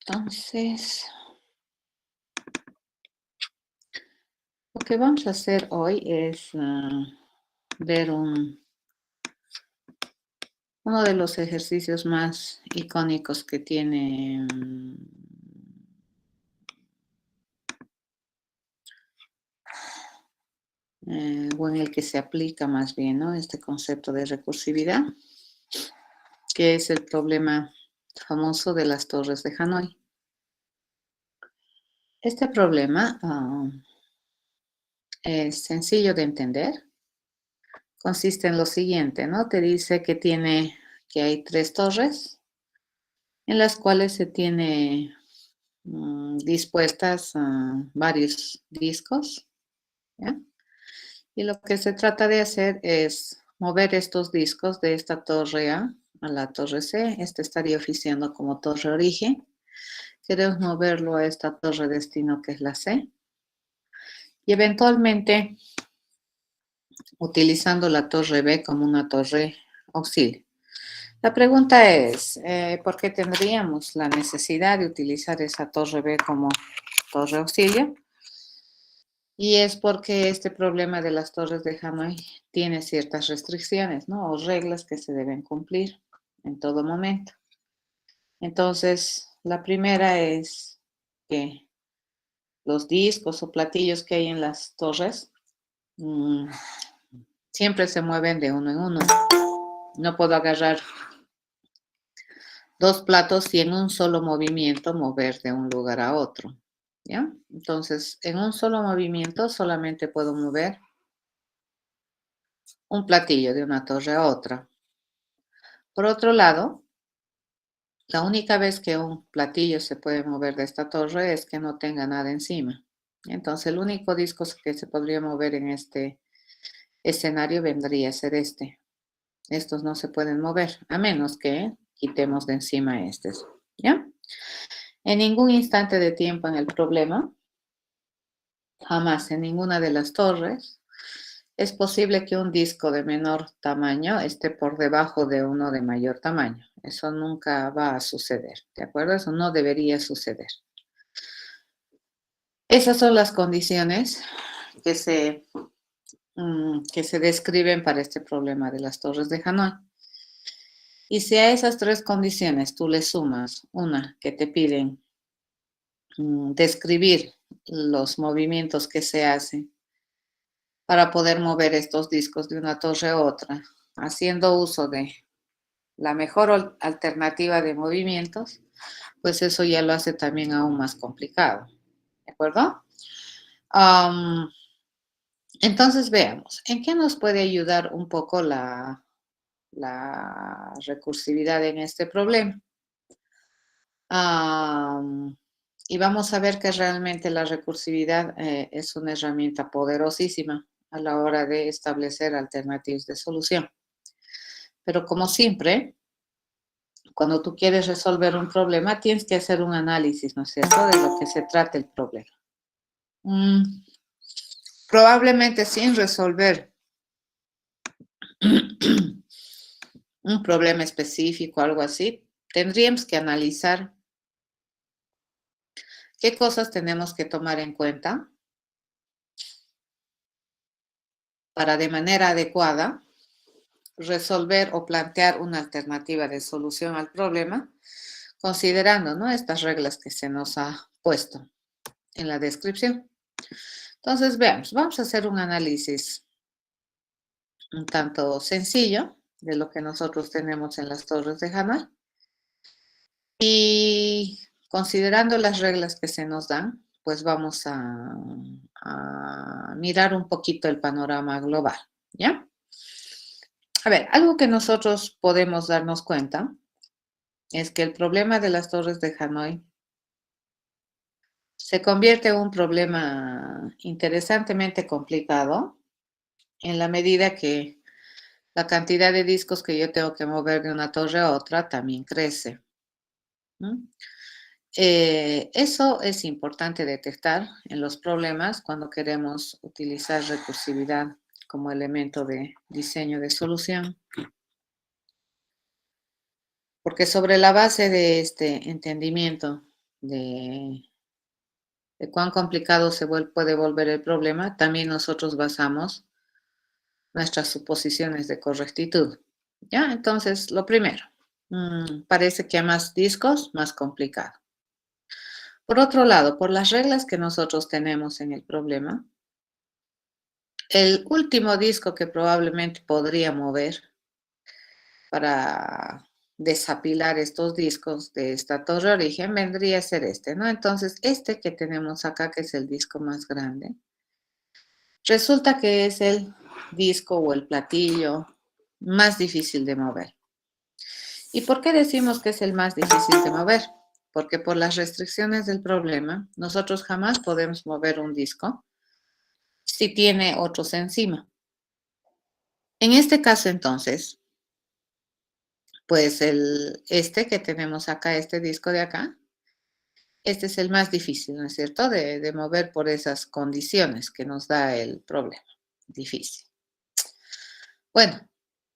Entonces, lo que vamos a hacer hoy es ver uno de los ejercicios más icónicos que tiene o en el que se aplica más bien, ¿no? Este concepto de recursividad, que es el problema famoso de las torres de Hanoi. Este problema es sencillo de entender. Consiste en lo siguiente, ¿no? Te dice que hay 3 torres en las cuales se tiene dispuestas varios discos, ¿ya? Y lo que se trata de hacer es mover estos discos de esta torre A la torre C. Este estaría oficiando como torre origen. Queremos moverlo a esta torre destino que es la C. Y eventualmente, utilizando la torre B como una torre auxilio. La pregunta es, ¿por qué tendríamos la necesidad de utilizar esa torre B como torre auxilio? Y es porque este problema de las torres de Hanoi tiene ciertas restricciones, ¿no? O reglas que se deben cumplir en todo momento. Entonces, la primera es que los discos o platillos que hay en las torres siempre se mueven de uno en uno. No puedo agarrar 2 platos y en un solo movimiento mover de un lugar a otro, ¿ya? Entonces, en un solo movimiento solamente puedo mover un platillo de una torre a otra. Por otro lado, la única vez que un platillo se puede mover de esta torre es que no tenga nada encima. Entonces, el único disco que se podría mover en este escenario vendría a ser este. Estos no se pueden mover, a menos que quitemos de encima estos, ¿ya? En ningún instante de tiempo en el problema, jamás en ninguna de las torres, es posible que un disco de menor tamaño esté por debajo de uno de mayor tamaño. Eso nunca va a suceder, ¿de acuerdo? Eso no debería suceder. Esas son las condiciones que se describen para este problema de las torres de Hanoi. Y si a esas 3 condiciones tú le sumas una que te piden describir los movimientos que se hacen para poder mover estos discos de una torre a otra, haciendo uso de la mejor alternativa de movimientos, pues eso ya lo hace también aún más complicado, ¿de acuerdo? Entonces veamos, ¿en qué nos puede ayudar un poco la recursividad en este problema? Y vamos a ver que realmente la recursividad es una herramienta poderosísima a la hora de establecer alternativas de solución. Pero como siempre, cuando tú quieres resolver un problema, tienes que hacer un análisis, ¿no es cierto?, de lo que se trata el problema. Probablemente sin resolver un problema específico, algo así, tendríamos que analizar qué cosas tenemos que tomar en cuenta para de manera adecuada resolver o plantear una alternativa de solución al problema, considerando, ¿no?, estas reglas que se nos ha puesto en la descripción. Entonces, veamos, vamos a hacer un análisis un tanto sencillo de lo que nosotros tenemos en las torres de Hanoi. Y considerando las reglas que se nos dan, pues vamos a mirar un poquito el panorama global, ¿ya? A ver, algo que nosotros podemos darnos cuenta es que el problema de las torres de Hanoi se convierte en un problema interesantemente complicado en la medida que la cantidad de discos que yo tengo que mover de una torre a otra también crece. Eso es importante detectar en los problemas cuando queremos utilizar recursividad como elemento de diseño de solución. Porque sobre la base de este entendimiento de cuán complicado puede volver el problema, también nosotros basamos nuestras suposiciones de correctitud. ¿Ya? Entonces, lo primero, parece que a más discos, más complicado. Por otro lado, por las reglas que nosotros tenemos en el problema, el último disco que probablemente podría mover para desapilar estos discos de esta torre origen vendría a ser este, ¿no? Entonces, este que tenemos acá, que es el disco más grande, resulta que es el disco o el platillo más difícil de mover. ¿Y por qué decimos que es el más difícil de mover? Porque por las restricciones del problema, nosotros jamás podemos mover un disco si tiene otros encima. En este caso, entonces, pues este que tenemos acá, este disco de acá, este es el más difícil, ¿no es cierto? De mover por esas condiciones que nos da el problema. Difícil. Bueno,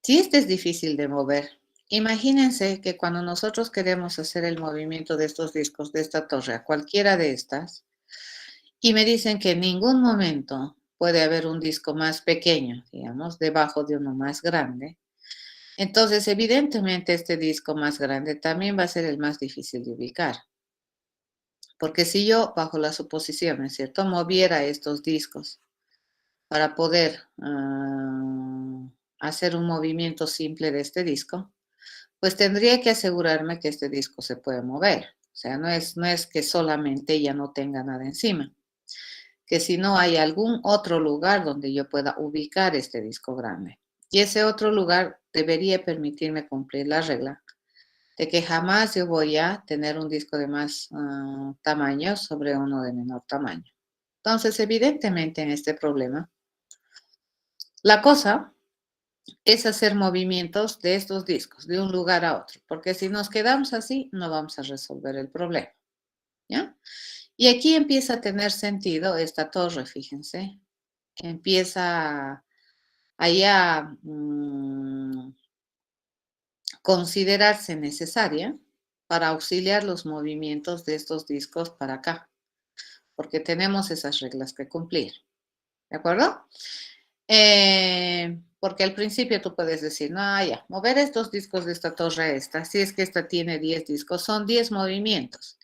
si este es difícil de mover, imagínense que cuando nosotros queremos hacer el movimiento de estos discos, de esta torre, a cualquiera de estas, y me dicen que en ningún momento puede haber un disco más pequeño, digamos, debajo de uno más grande, entonces evidentemente este disco más grande también va a ser el más difícil de ubicar. Porque si yo, bajo las suposiciones, ¿cierto?, moviera estos discos para poder hacer un movimiento simple de este disco, pues tendría que asegurarme que este disco se puede mover. O sea, no es que solamente ya no tenga nada encima, que si no hay algún otro lugar donde yo pueda ubicar este disco grande. Y ese otro lugar debería permitirme cumplir la regla de que jamás yo voy a tener un disco de más tamaño sobre uno de menor tamaño. Entonces, evidentemente en este problema, la cosa es hacer movimientos de estos discos de un lugar a otro, porque si nos quedamos así, no vamos a resolver el problema, ¿ya? Y aquí empieza a tener sentido esta torre, fíjense, empieza a considerarse necesaria para auxiliar los movimientos de estos discos para acá, porque tenemos esas reglas que cumplir, ¿de acuerdo? Porque al principio tú puedes decir, no, ya, mover estos discos de esta torre a esta, si es que esta tiene 10 discos, son 10 movimientos.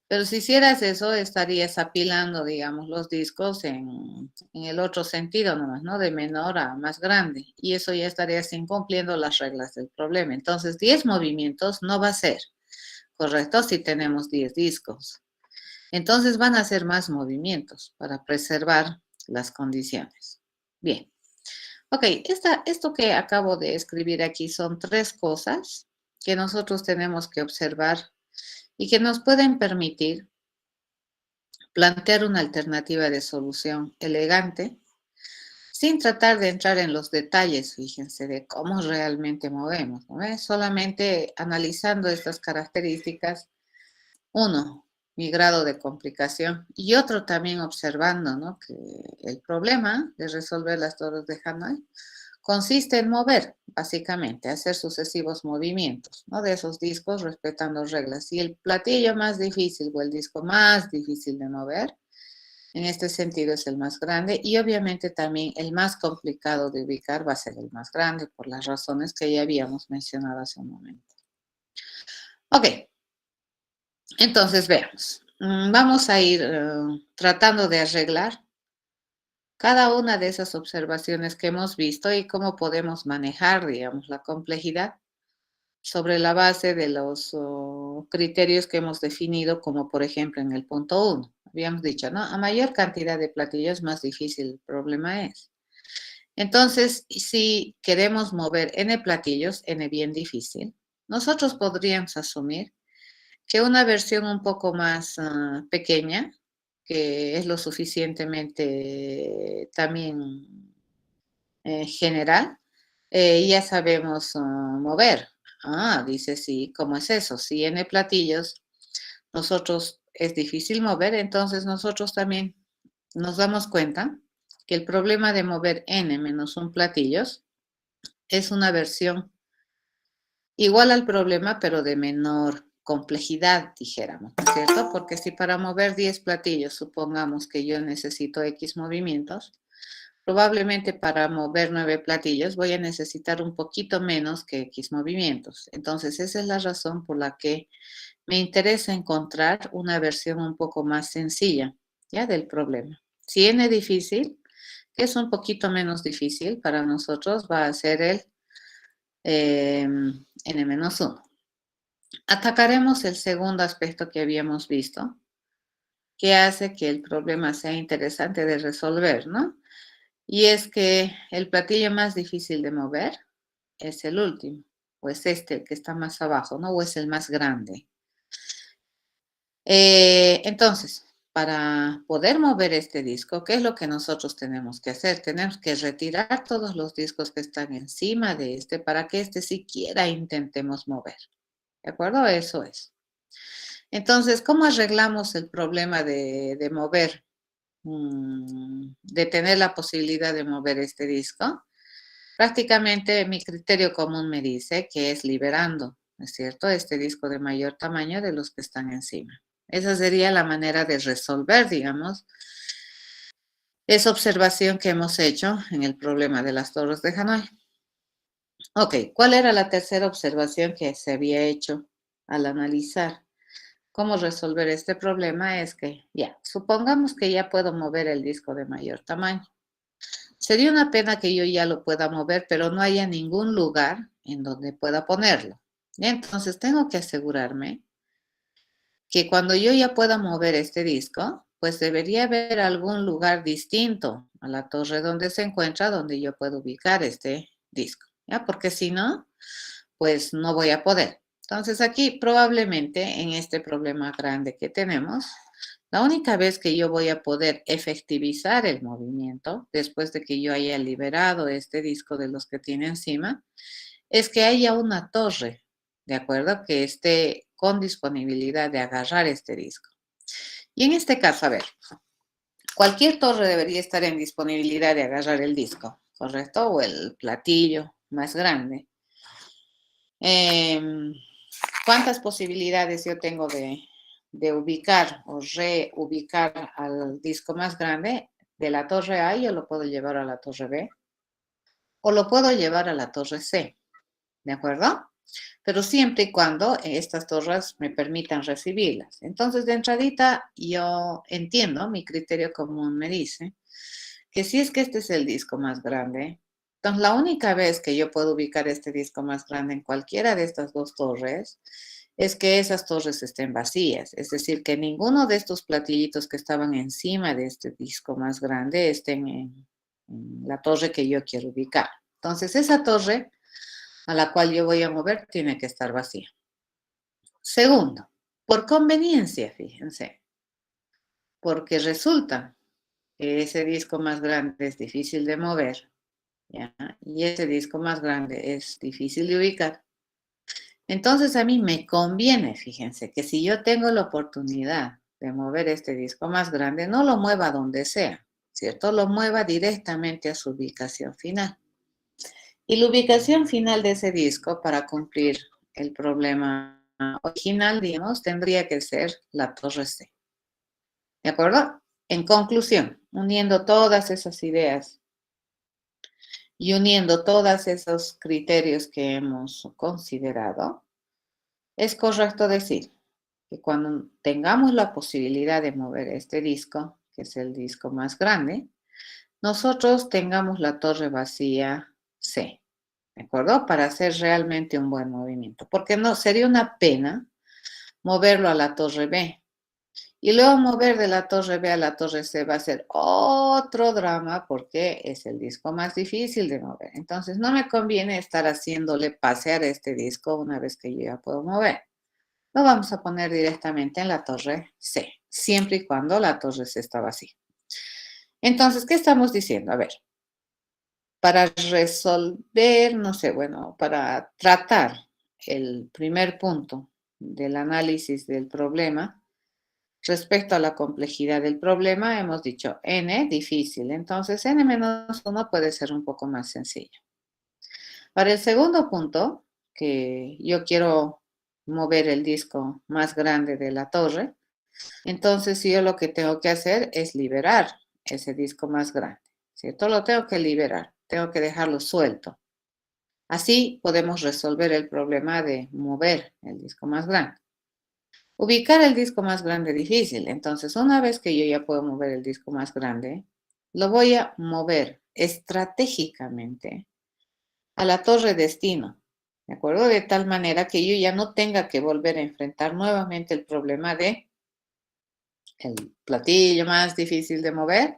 Pero si hicieras eso, estarías apilando, digamos, los discos en el otro sentido nomás, ¿no? De menor a más grande. Y eso ya estarías incumpliendo las reglas del problema. Entonces, 10 movimientos no va a ser, ¿correcto? Si tenemos 10 discos. Entonces van a ser más movimientos para preservar las condiciones. Bien. Ok, esto que acabo de escribir aquí son 3 cosas que nosotros tenemos que observar y que nos pueden permitir plantear una alternativa de solución elegante sin tratar de entrar en los detalles, fíjense, de cómo realmente movemos, ¿no? Solamente analizando estas características, uno, mi grado de complicación, y otro también observando, ¿no?, que el problema de resolver las torres de Hanoi consiste en mover, básicamente, hacer sucesivos movimientos, ¿no?, de esos discos respetando reglas. Y el platillo más difícil o el disco más difícil de mover, en este sentido es el más grande y obviamente también el más complicado de ubicar va a ser el más grande por las razones que ya habíamos mencionado hace un momento. Ok, entonces veamos. Vamos a ir tratando de arreglar cada una de esas observaciones que hemos visto y cómo podemos manejar, digamos, la complejidad sobre la base de los criterios que hemos definido, como por ejemplo en el punto 1. Habíamos dicho, ¿no? A mayor cantidad de platillos, más difícil el problema es. Entonces, si queremos mover n platillos, n bien difícil, nosotros podríamos asumir que una versión un poco más pequeña, que es lo suficientemente también general, ya sabemos mover. Ah, dice, sí, ¿cómo es eso? Si n platillos, nosotros es difícil mover, entonces nosotros también nos damos cuenta que el problema de mover n menos un platillos es una versión igual al problema, pero de menor complejidad, dijéramos, ¿no es cierto? Porque si para mover 10 platillos, supongamos que yo necesito X movimientos, probablemente para mover 9 platillos voy a necesitar un poquito menos que X movimientos. Entonces, esa es la razón por la que me interesa encontrar una versión un poco más sencilla, ¿ya? Del problema. Si n difícil, que es un poquito menos difícil para nosotros, va a ser el n-1. Atacaremos el segundo aspecto que habíamos visto, que hace que el problema sea interesante de resolver, ¿no? Y es que el platillo más difícil de mover es el último, o es este, el que está más abajo, ¿no? O es el más grande. Entonces, para poder mover este disco, ¿qué es lo que nosotros tenemos que hacer? Tenemos que retirar todos los discos que están encima de este para que este siquiera intentemos mover. ¿De acuerdo? Eso es. Entonces, ¿cómo arreglamos el problema de mover, de tener la posibilidad de mover este disco? Prácticamente mi criterio común me dice que es liberando, ¿no es cierto?, este disco de mayor tamaño de los que están encima. Esa sería la manera de resolver, digamos, esa observación que hemos hecho en el problema de las torres de Hanói. Ok, ¿cuál era la tercera observación que se había hecho al analizar cómo resolver este problema? Es que, ya, supongamos que ya puedo mover el disco de mayor tamaño. Sería una pena que yo ya lo pueda mover, pero no haya ningún lugar en donde pueda ponerlo. Entonces tengo que asegurarme que cuando yo ya pueda mover este disco, pues debería haber algún lugar distinto a la torre donde se encuentra, donde yo puedo ubicar este disco, ¿ya? Porque si no, pues no voy a poder. Entonces aquí probablemente en este problema grande que tenemos, la única vez que yo voy a poder efectivizar el movimiento, después de que yo haya liberado este disco de los que tiene encima, es que haya una torre, ¿de acuerdo? Que esté con disponibilidad de agarrar este disco. Y en este caso, a ver, cualquier torre debería estar en disponibilidad de agarrar el disco, ¿correcto? O el platillo más grande. ¿Cuántas posibilidades yo tengo de ubicar o reubicar al disco más grande? De la torre A yo lo puedo llevar a la torre B o lo puedo llevar a la torre C, ¿de acuerdo? Pero siempre y cuando estas torres me permitan recibirlas. Entonces, de entradita, yo entiendo, mi criterio común me dice que si es que este es el disco más grande, entonces la única vez que yo puedo ubicar este disco más grande en cualquiera de estas dos torres es que esas torres estén vacías, es decir, que ninguno de estos platillitos que estaban encima de este disco más grande estén en la torre que yo quiero ubicar. Entonces, esa torre a la cual yo voy a mover tiene que estar vacía. Segundo, por conveniencia, fíjense, porque resulta que ese disco más grande es difícil de mover, ¿ya? Y ese disco más grande es difícil de ubicar. Entonces a mí me conviene, fíjense, que si yo tengo la oportunidad de mover este disco más grande, no lo mueva donde sea, ¿cierto? Lo mueva directamente a su ubicación final. Y la ubicación final de ese disco para cumplir el problema original, digamos, tendría que ser la torre C. ¿De acuerdo? En conclusión, uniendo todas esas ideas y uniendo todos esos criterios que hemos considerado, es correcto decir que cuando tengamos la posibilidad de mover este disco, que es el disco más grande, nosotros tengamos la torre vacía C. ¿De acuerdo? Para hacer realmente un buen movimiento. Porque no, sería una pena moverlo a la torre B. Y luego mover de la torre B a la torre C va a ser otro drama porque es el disco más difícil de mover. Entonces no me conviene estar haciéndole pasear este disco una vez que yo ya puedo mover. Lo vamos a poner directamente en la torre C, siempre y cuando la torre C está vacía. Entonces, ¿qué estamos diciendo? A ver, para resolver, no sé, bueno, para tratar el primer punto del análisis del problema, respecto a la complejidad del problema, hemos dicho n difícil, entonces n-1 puede ser un poco más sencillo. Para el segundo punto que yo quiero mover el disco más grande de la torre. Entonces yo lo que tengo que hacer es liberar ese disco más grande, ¿cierto? Lo tengo que liberar, tengo que dejarlo suelto. Así podemos resolver el problema de mover el disco más grande. Ubicar el disco más grande es difícil, entonces una vez que yo ya puedo mover el disco más grande, lo voy a mover estratégicamente a la torre destino, ¿de acuerdo? De tal manera que yo ya no tenga que volver a enfrentar nuevamente el problema de el platillo más difícil de mover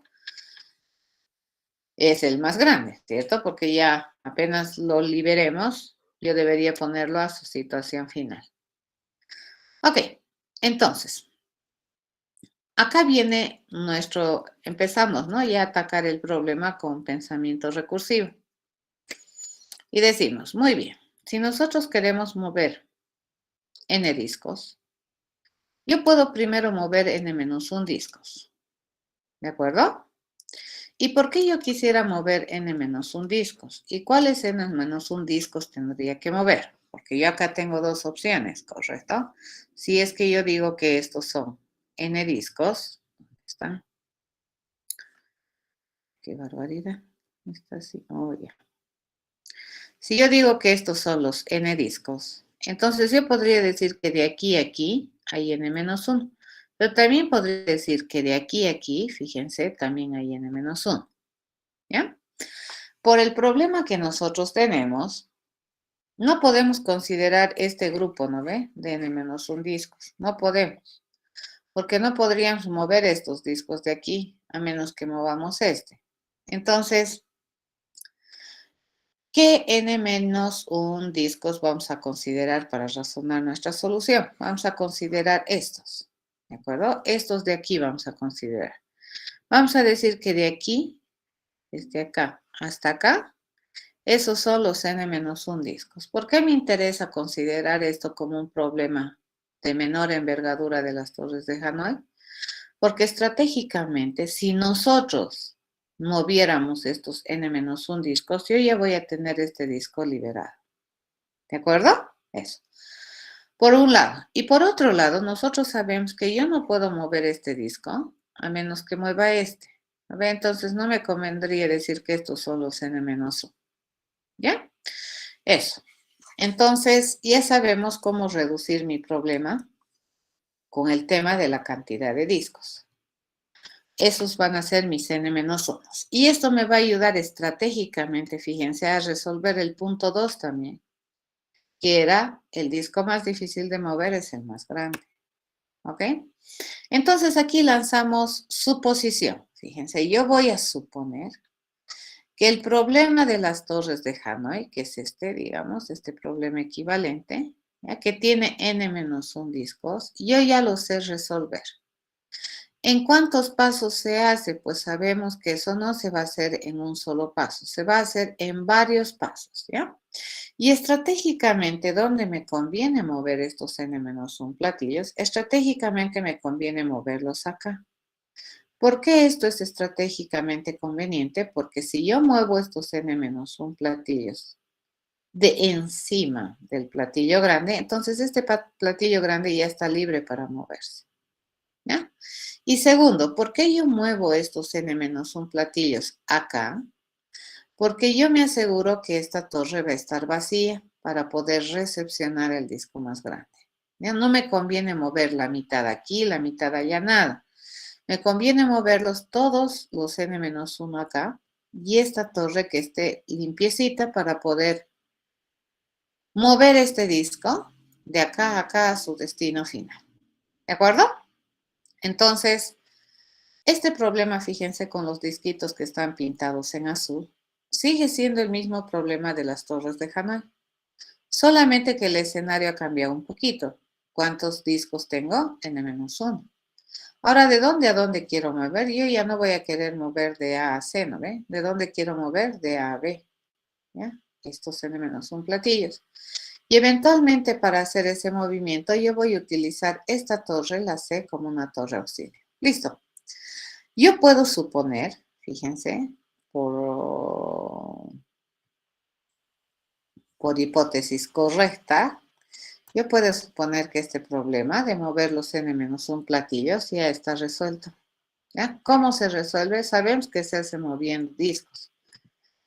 es el más grande, ¿cierto? Porque ya apenas lo liberemos, yo debería ponerlo a su situación final. Ok, entonces, acá viene empezamos, ¿no? Ya a atacar el problema con pensamiento recursivo. Y decimos, muy bien, si nosotros queremos mover n discos, yo puedo primero mover n-1 discos, ¿de acuerdo? ¿Y por qué yo quisiera mover n-1 discos? ¿Y cuáles n-1 discos tendría que mover? Porque yo acá tengo dos opciones, ¿correcto? Si es que yo digo que estos son n discos, ¿dónde están? Qué barbaridad. Está así, oh ya. Si yo digo que estos son los n discos, entonces yo podría decir que de aquí a aquí hay n-1. Pero también podría decir que de aquí a aquí, fíjense, también hay n-1. ¿Ya? Por el problema que nosotros tenemos, no podemos considerar este grupo, ¿no ve? De n-1 discos. No podemos. Porque no podríamos mover estos discos de aquí, a menos que movamos este. Entonces, ¿qué n-1 discos vamos a considerar para razonar nuestra solución? Vamos a considerar estos, ¿de acuerdo? Estos de aquí vamos a considerar. Vamos a decir que de aquí, desde acá hasta acá, esos son los n-1 discos. ¿Por qué me interesa considerar esto como un problema de menor envergadura de las torres de Hanói? Porque estratégicamente, si nosotros moviéramos estos n-1 discos, yo ya voy a tener este disco liberado. ¿De acuerdo? Eso. Por un lado. Y por otro lado, nosotros sabemos que yo no puedo mover este disco a menos que mueva este. Entonces no me convendría decir que estos son los n-1. ¿Ya? Eso. Entonces ya sabemos cómo reducir mi problema con el tema de la cantidad de discos. Esos van a ser mis n-1. Y esto me va a ayudar estratégicamente, fíjense, a resolver el punto 2 también, que era el disco más difícil de mover es el más grande. ¿Ok? Entonces aquí lanzamos suposición. Fíjense, yo voy a suponer que el problema de las torres de Hanói, que es este, digamos, este problema equivalente, ¿ya? Que tiene n-1 discos, yo ya lo sé resolver. ¿En cuántos pasos se hace? Pues sabemos que eso no se va a hacer en un solo paso, se va a hacer en varios pasos, ¿ya? Y estratégicamente, ¿dónde me conviene mover estos n-1 platillos? Estratégicamente me conviene moverlos acá. ¿Por qué esto es estratégicamente conveniente? Porque si yo muevo estos n-1 platillos de encima del platillo grande, entonces este platillo grande ya está libre para moverse. ¿Ya? Y segundo, ¿por qué yo muevo estos n-1 platillos acá? Porque yo me aseguro que esta torre va a estar vacía para poder recepcionar el disco más grande. ¿Ya? No me conviene mover la mitad aquí, la mitad allá, nada. Me conviene moverlos todos los n-1 acá y esta torre que esté limpiecita para poder mover este disco de acá a acá a su destino final. ¿De acuerdo? Entonces, este problema, fíjense, con los disquitos que están pintados en azul, sigue siendo el mismo problema de las torres de Hanói, solamente que el escenario ha cambiado un poquito. ¿Cuántos discos tengo? N-1. Ahora, ¿de dónde a dónde quiero mover? Yo ya no voy a querer mover de A a C, ¿no ve? ¿De dónde quiero mover? De A a B, ¿ya? Estos n-1 platillos. Y eventualmente para hacer ese movimiento yo voy a utilizar esta torre, la C, como una torre auxilio. Listo. Yo puedo suponer, fíjense, por hipótesis correcta, Yo puedo suponer que este problema de mover los n-1 platillos ya está resuelto. ¿Ya? ¿Cómo se resuelve? Sabemos que se hace moviendo discos.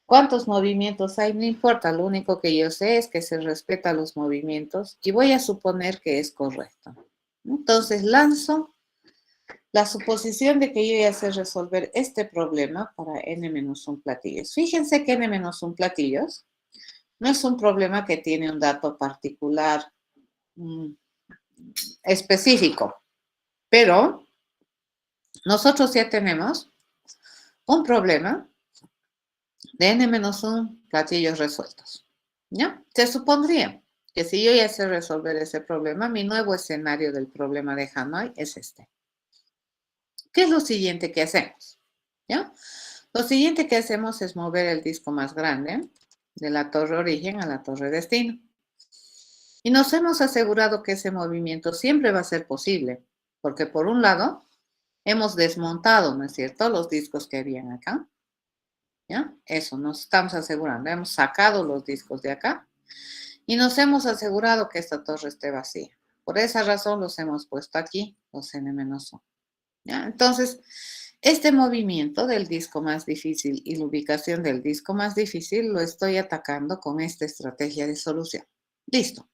¿Cuántos movimientos hay? No importa, lo único que yo sé es que se respeta los movimientos y voy a suponer que es correcto. Entonces lanzo la suposición de que yo ya sé resolver este problema para n-1 platillos. Fíjense que n-1 platillos no es un problema que tiene un dato particular específico, pero nosotros ya tenemos un problema de n-1 platillos resueltos. ¿Ya? Se supondría que si yo ya sé resolver ese problema, mi nuevo escenario del problema de Hanoi es este. ¿Qué es lo siguiente que hacemos? ¿Ya? Lo siguiente que hacemos es mover el disco más grande de la torre origen a la torre destino. Y nos hemos asegurado que ese movimiento siempre va a ser posible, porque por un lado, hemos desmontado, ¿no es cierto?, los discos que habían acá. ¿Ya? Eso nos estamos asegurando. Hemos sacado los discos de acá y nos hemos asegurado que esta torre esté vacía. Por esa razón los hemos puesto aquí, los n-1. ¿Ya? Entonces, este movimiento del disco más difícil y la ubicación del disco más difícil lo estoy atacando con esta estrategia de solución. Listo.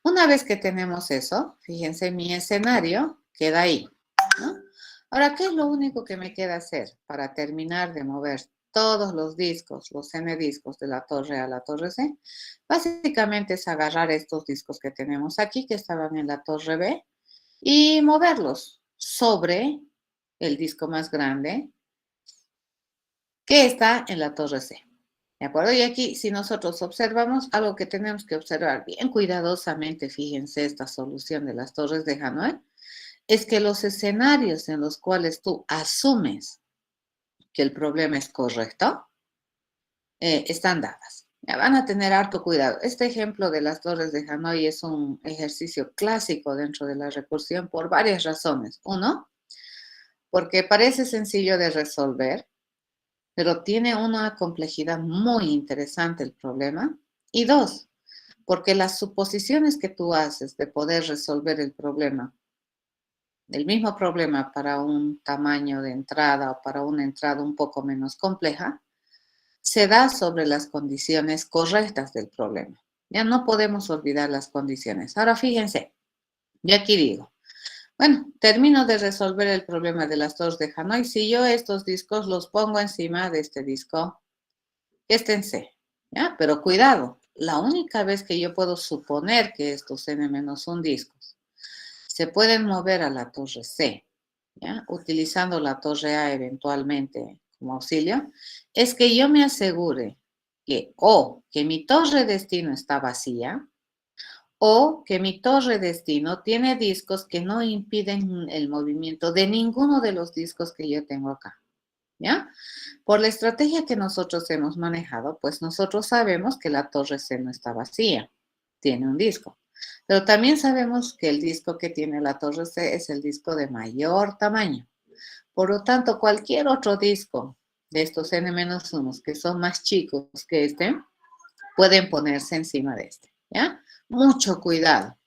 Una vez que tenemos eso, fíjense, mi escenario queda ahí, ¿no? Ahora, ¿qué es lo único que me queda hacer para terminar de mover todos los discos, los n discos de la torre a la torre C? Básicamente es agarrar estos discos que tenemos aquí, que estaban en la torre B, y moverlos sobre el disco más grande que está en la torre C. ¿De acuerdo? Y aquí, si nosotros observamos, algo que tenemos que observar bien cuidadosamente, fíjense esta solución de las torres de Hanoi, es que los escenarios en los cuales tú asumes que el problema es correcto, están dadas. Ya van a tener harto cuidado. Este ejemplo de las torres de Hanoi es un ejercicio clásico dentro de la recursión por varias razones. Uno, porque parece sencillo de resolver, pero tiene una complejidad muy interesante el problema. Y dos, porque las suposiciones que tú haces de poder resolver el mismo problema para un tamaño de entrada o para una entrada un poco menos compleja, se da sobre las condiciones correctas del problema. Ya no podemos olvidar las condiciones. Ahora fíjense, yo aquí digo, bueno, termino de resolver el problema de las torres de Hanoi. Si yo estos discos los pongo encima de este disco, que está en C, ¿ya? Pero cuidado, la única vez que yo puedo suponer que estos n-1 discos se pueden mover a la torre C, ¿ya? Utilizando la torre A eventualmente como auxilio, es que yo me asegure que o que mi torre destino está vacía o que mi torre destino tiene discos que no impiden el movimiento de ninguno de los discos que yo tengo acá, ¿ya? Por la estrategia que nosotros hemos manejado, pues nosotros sabemos que la torre C no está vacía, tiene un disco. Pero también sabemos que el disco que tiene la torre C es el disco de mayor tamaño. Por lo tanto, cualquier otro disco de estos n-1 que son más chicos que este, pueden ponerse encima de este, ¿ya? Mucho cuidado.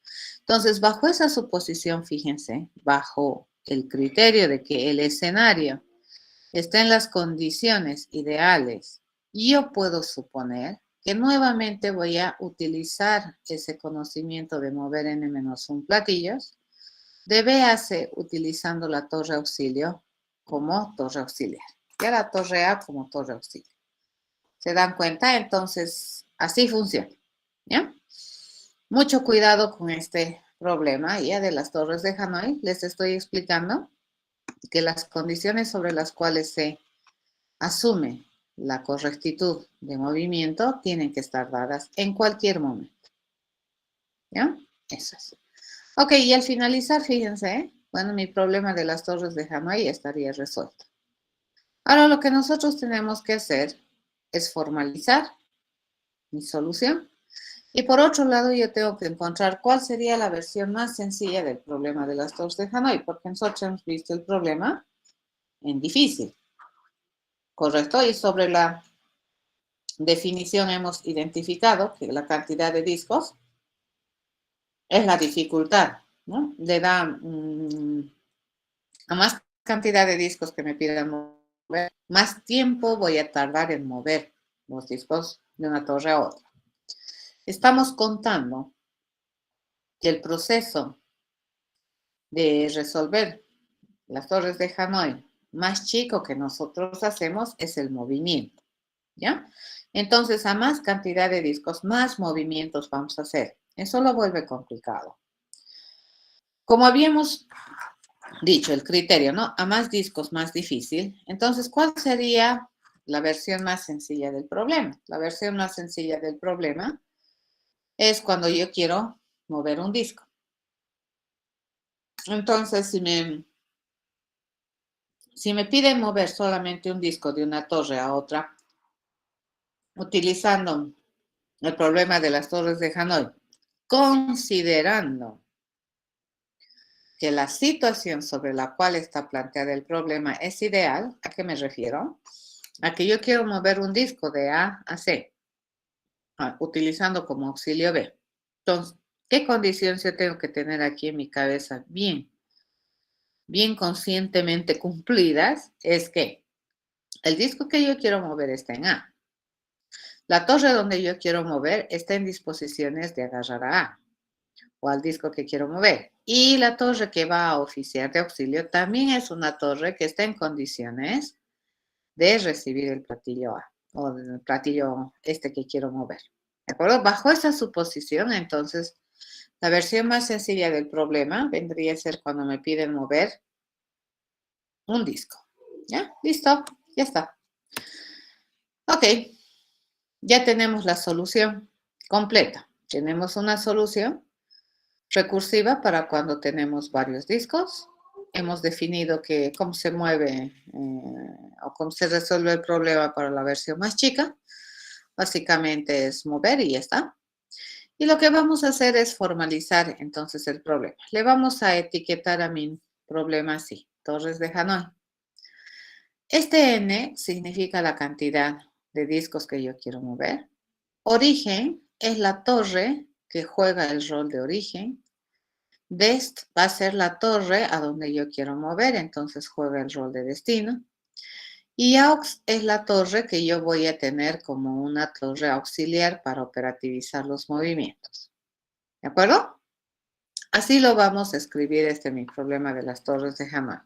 Entonces, bajo esa suposición, fíjense, bajo el criterio de que el escenario está en las condiciones ideales, yo puedo suponer que nuevamente voy a utilizar ese conocimiento de mover n-1 platillos de BAC utilizando la torre auxilio como torre auxiliar y a la torre A como torre auxiliar. ¿Se dan cuenta? Entonces, así funciona, ¿ya? Mucho cuidado con este problema ya de las torres de Hanoi. Les estoy explicando que las condiciones sobre las cuales se asume la correctitud de movimiento tienen que estar dadas en cualquier momento. ¿Ya? Eso es. Ok, y al finalizar, fíjense, bueno, mi problema de las torres de Hanoi estaría resuelto. Ahora lo que nosotros tenemos que hacer es formalizar mi solución. Y por otro lado, yo tengo que encontrar cuál sería la versión más sencilla del problema de las torres de Hanoi, porque nosotros hemos visto el problema en difícil, ¿correcto? Y sobre la definición hemos identificado que la cantidad de discos es la dificultad, ¿no? Le da a más cantidad de discos que me pidan mover, más tiempo voy a tardar en mover los discos de una torre a otra. Estamos contando que el proceso de resolver las torres de Hanoi más chico que nosotros hacemos es el movimiento, ¿ya? Entonces, a más cantidad de discos, más movimientos vamos a hacer. Eso lo vuelve complicado. Como habíamos dicho, el criterio, ¿no? A más discos, más difícil. Entonces, ¿cuál sería la versión más sencilla del problema? La versión más sencilla del problema es cuando yo quiero mover un disco. Entonces, si me piden mover solamente un disco de una torre a otra, utilizando el problema de las torres de Hanoi, considerando que la situación sobre la cual está planteada el problema es ideal, ¿a qué me refiero? A que yo quiero mover un disco de A a C, utilizando como auxilio B. Entonces, ¿qué condiciones yo tengo que tener aquí en mi cabeza bien conscientemente cumplidas? Es que el disco que yo quiero mover está en A. La torre donde yo quiero mover está en disposiciones de agarrar a A o al disco que quiero mover. Y la torre que va a oficiar de auxilio también es una torre que está en condiciones de recibir el platillo A o el platillo este que quiero mover. ¿De acuerdo? Bajo esa suposición, entonces, la versión más sencilla del problema vendría a ser cuando me piden mover un disco. ¿Ya? Listo, ya está. Ok, ya tenemos la solución completa. Tenemos una solución recursiva para cuando tenemos varios discos. Hemos definido cómo se mueve o cómo se resuelve el problema para la versión más chica. Básicamente es mover y ya está. Y lo que vamos a hacer es formalizar entonces el problema. Le vamos a etiquetar a mi problema así, torres de Hanoi. Este N significa la cantidad de discos que yo quiero mover. Origen es la torre que juega el rol de origen. Dest va a ser la torre a donde yo quiero mover, entonces juega el rol de destino. Y aux es la torre que yo voy a tener como una torre auxiliar para operativizar los movimientos. ¿De acuerdo? Así lo vamos a escribir mi problema de las torres de Hanoi.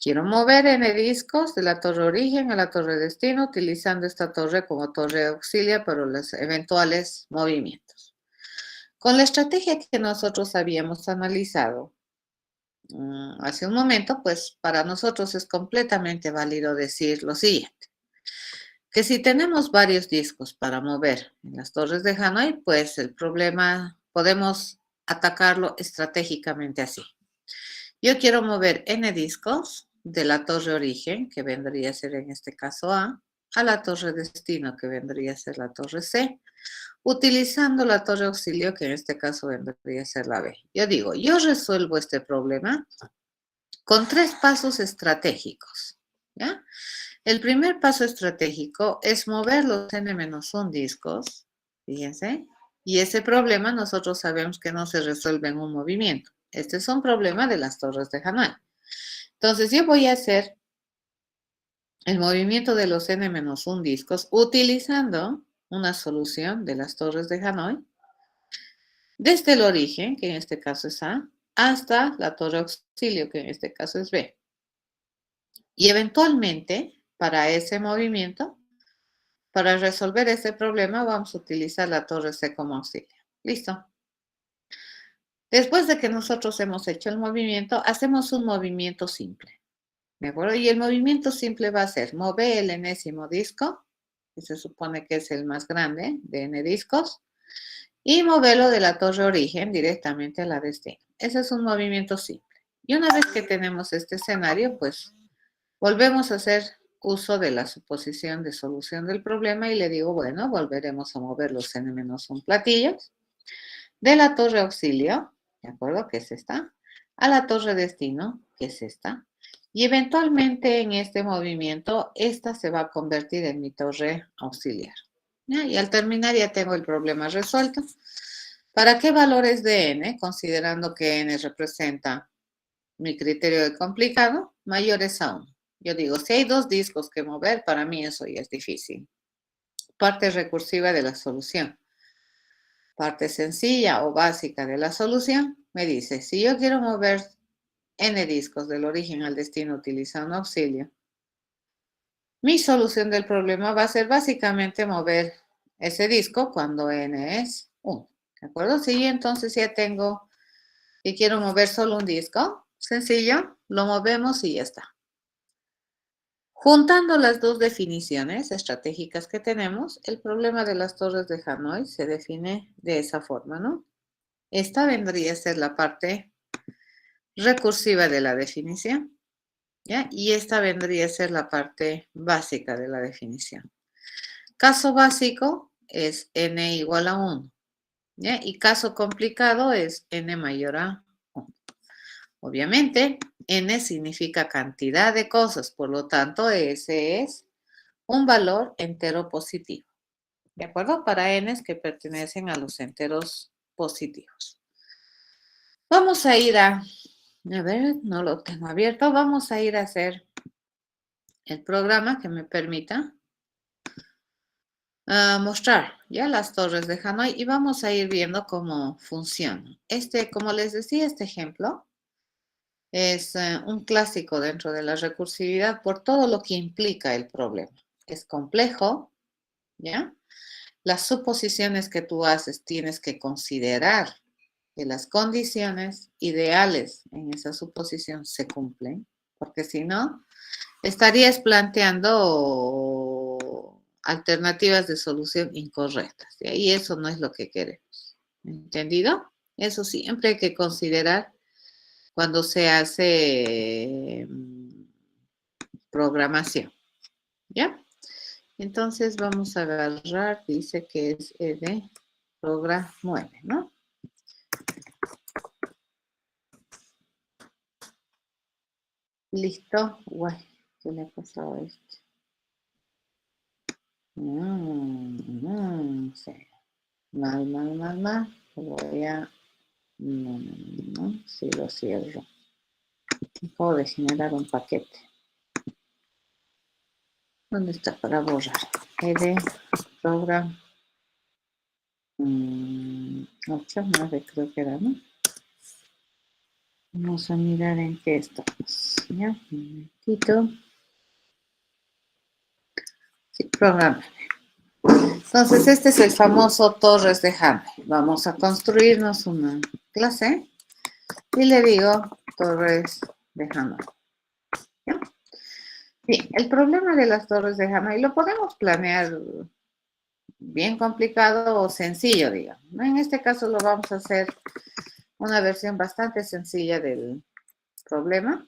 Quiero mover n discos de la torre origen a la torre destino utilizando esta torre como torre auxiliar para los eventuales movimientos. Con la estrategia que nosotros habíamos analizado hace un momento, pues para nosotros es completamente válido decir lo siguiente, que si tenemos varios discos para mover en las torres de Hanoi, pues el problema podemos atacarlo estratégicamente así. Yo quiero mover n discos de la torre origen, que vendría a ser en este caso A la torre destino, que vendría a ser la torre C, utilizando la torre auxilio, que en este caso vendría a ser la B. Yo digo, yo resuelvo este problema con 3 pasos estratégicos, ¿ya? El primer paso estratégico es mover los n-1 discos, fíjense, y ese problema nosotros sabemos que no se resuelve en un movimiento. Este es un problema de las torres de Hanoi. Entonces yo voy a hacer el movimiento de los n-1 discos utilizando una solución de las torres de Hanoi desde el origen, que en este caso es A, hasta la torre auxilio, que en este caso es B. Y eventualmente, para ese movimiento, para resolver ese problema, vamos a utilizar la torre C como auxilio. Listo. Después de que nosotros hemos hecho el movimiento, hacemos un movimiento simple. ¿De acuerdo? Y el movimiento simple va a ser mover el enésimo disco, que se supone que es el más grande de n discos, y moverlo de la torre origen directamente a la destino. Ese es un movimiento simple. Y una vez que tenemos este escenario, pues volvemos a hacer uso de la suposición de solución del problema y le digo, bueno, volveremos a mover los n-1 platillos de la torre auxilio, ¿de acuerdo? Que es esta, a la torre destino, que es esta, y eventualmente en este movimiento, esta se va a convertir en mi torre auxiliar. ¿Ya? Y al terminar ya tengo el problema resuelto. ¿Para qué valores de n, considerando que n representa mi criterio de complicado, mayores a 1? Yo digo, si hay 2 discos que mover, para mí eso ya es difícil. Parte recursiva de la solución. Parte sencilla o básica de la solución me dice, si yo quiero mover n discos del origen al destino utilizando auxilio, mi solución del problema va a ser básicamente mover ese disco cuando n es 1. ¿De acuerdo? Sí, entonces ya tengo que quiero mover solo un disco. Sencillo, lo movemos y ya está. Juntando las dos definiciones estratégicas que tenemos, el problema de las torres de Hanoi se define de esa forma, ¿no? Esta vendría a ser la parte recursiva de la definición, ¿ya? Y esta vendría a ser la parte básica de la definición. Caso básico es n igual a 1, ¿ya? Y caso complicado es n mayor a 1. Obviamente, n significa cantidad de cosas, por lo tanto, ese es un valor entero positivo. ¿De acuerdo? Para n's que pertenecen a los enteros positivos. Vamos a ir a ver, no lo tengo abierto. Vamos a ir a hacer el programa que me permita mostrar ya las torres de Hanoi y vamos a ir viendo cómo funciona. Como les decía, este ejemplo es un clásico dentro de la recursividad por todo lo que implica el problema. Es complejo, ¿ya? Las suposiciones que tú haces tienes que considerar que las condiciones ideales en esa suposición se cumplen, porque si no, estarías planteando alternativas de solución incorrectas, ¿ya? Y eso no es lo que queremos. ¿Entendido? Eso siempre hay que considerar cuando se hace programación, ¿ya? Entonces vamos a agarrar, dice que es de programa 9, ¿no? Listo. Guay, ¿qué le ha pasado a esto? Sí. Mal. Voy a... No. Sí, lo cierro. Acabo de generar un paquete. ¿Dónde está para borrar? De program 8, 9 creo que era, ¿no? Vamos a mirar en qué estamos. Ya, un momentito. Sí, programa. Entonces, este es el famoso Torres de Hanoi. Vamos a construirnos una clase y le digo Torres de Hanoi. ¿Ya? Bien, el problema de las Torres de Hanoi lo podemos planear bien complicado o sencillo, digamos. En este caso lo vamos a hacer una versión bastante sencilla del problema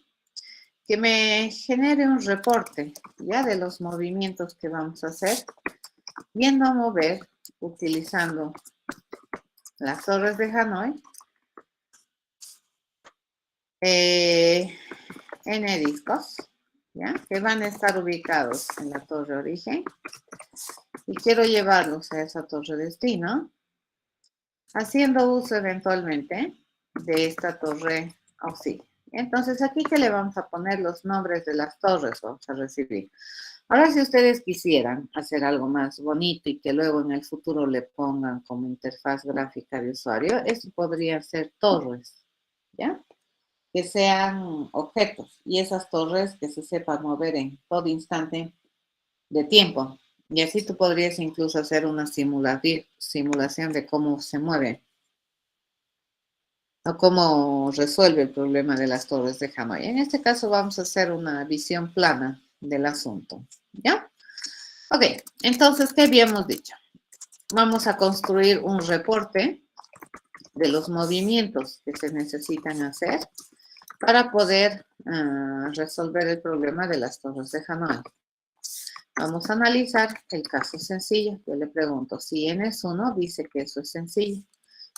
que me genere un reporte ya de los movimientos que vamos a hacer yendo a mover utilizando las torres de Hanoi n discos, ¿ya? Que van a estar ubicados en la torre origen y quiero llevarlos a esa torre destino haciendo uso eventualmente de esta torre auxilio. Entonces aquí que le vamos a poner los nombres de las torres vamos a recibir. Ahora si ustedes quisieran hacer algo más bonito y que luego en el futuro le pongan como interfaz gráfica de usuario, esto podría ser torres, ¿ya? Que sean objetos y esas torres que se sepan mover en todo instante de tiempo. Y así tú podrías incluso hacer una simulación de cómo se mueve o cómo resuelve el problema de las torres de Hanoi. En este caso vamos a hacer una visión plana del asunto, ¿ya? Ok, entonces, ¿qué habíamos dicho? Vamos a construir un reporte de los movimientos que se necesitan hacer para poder resolver el problema de las torres de Hanoi. Vamos a analizar el caso sencillo. Yo le pregunto, si n es 1, dice que eso es sencillo.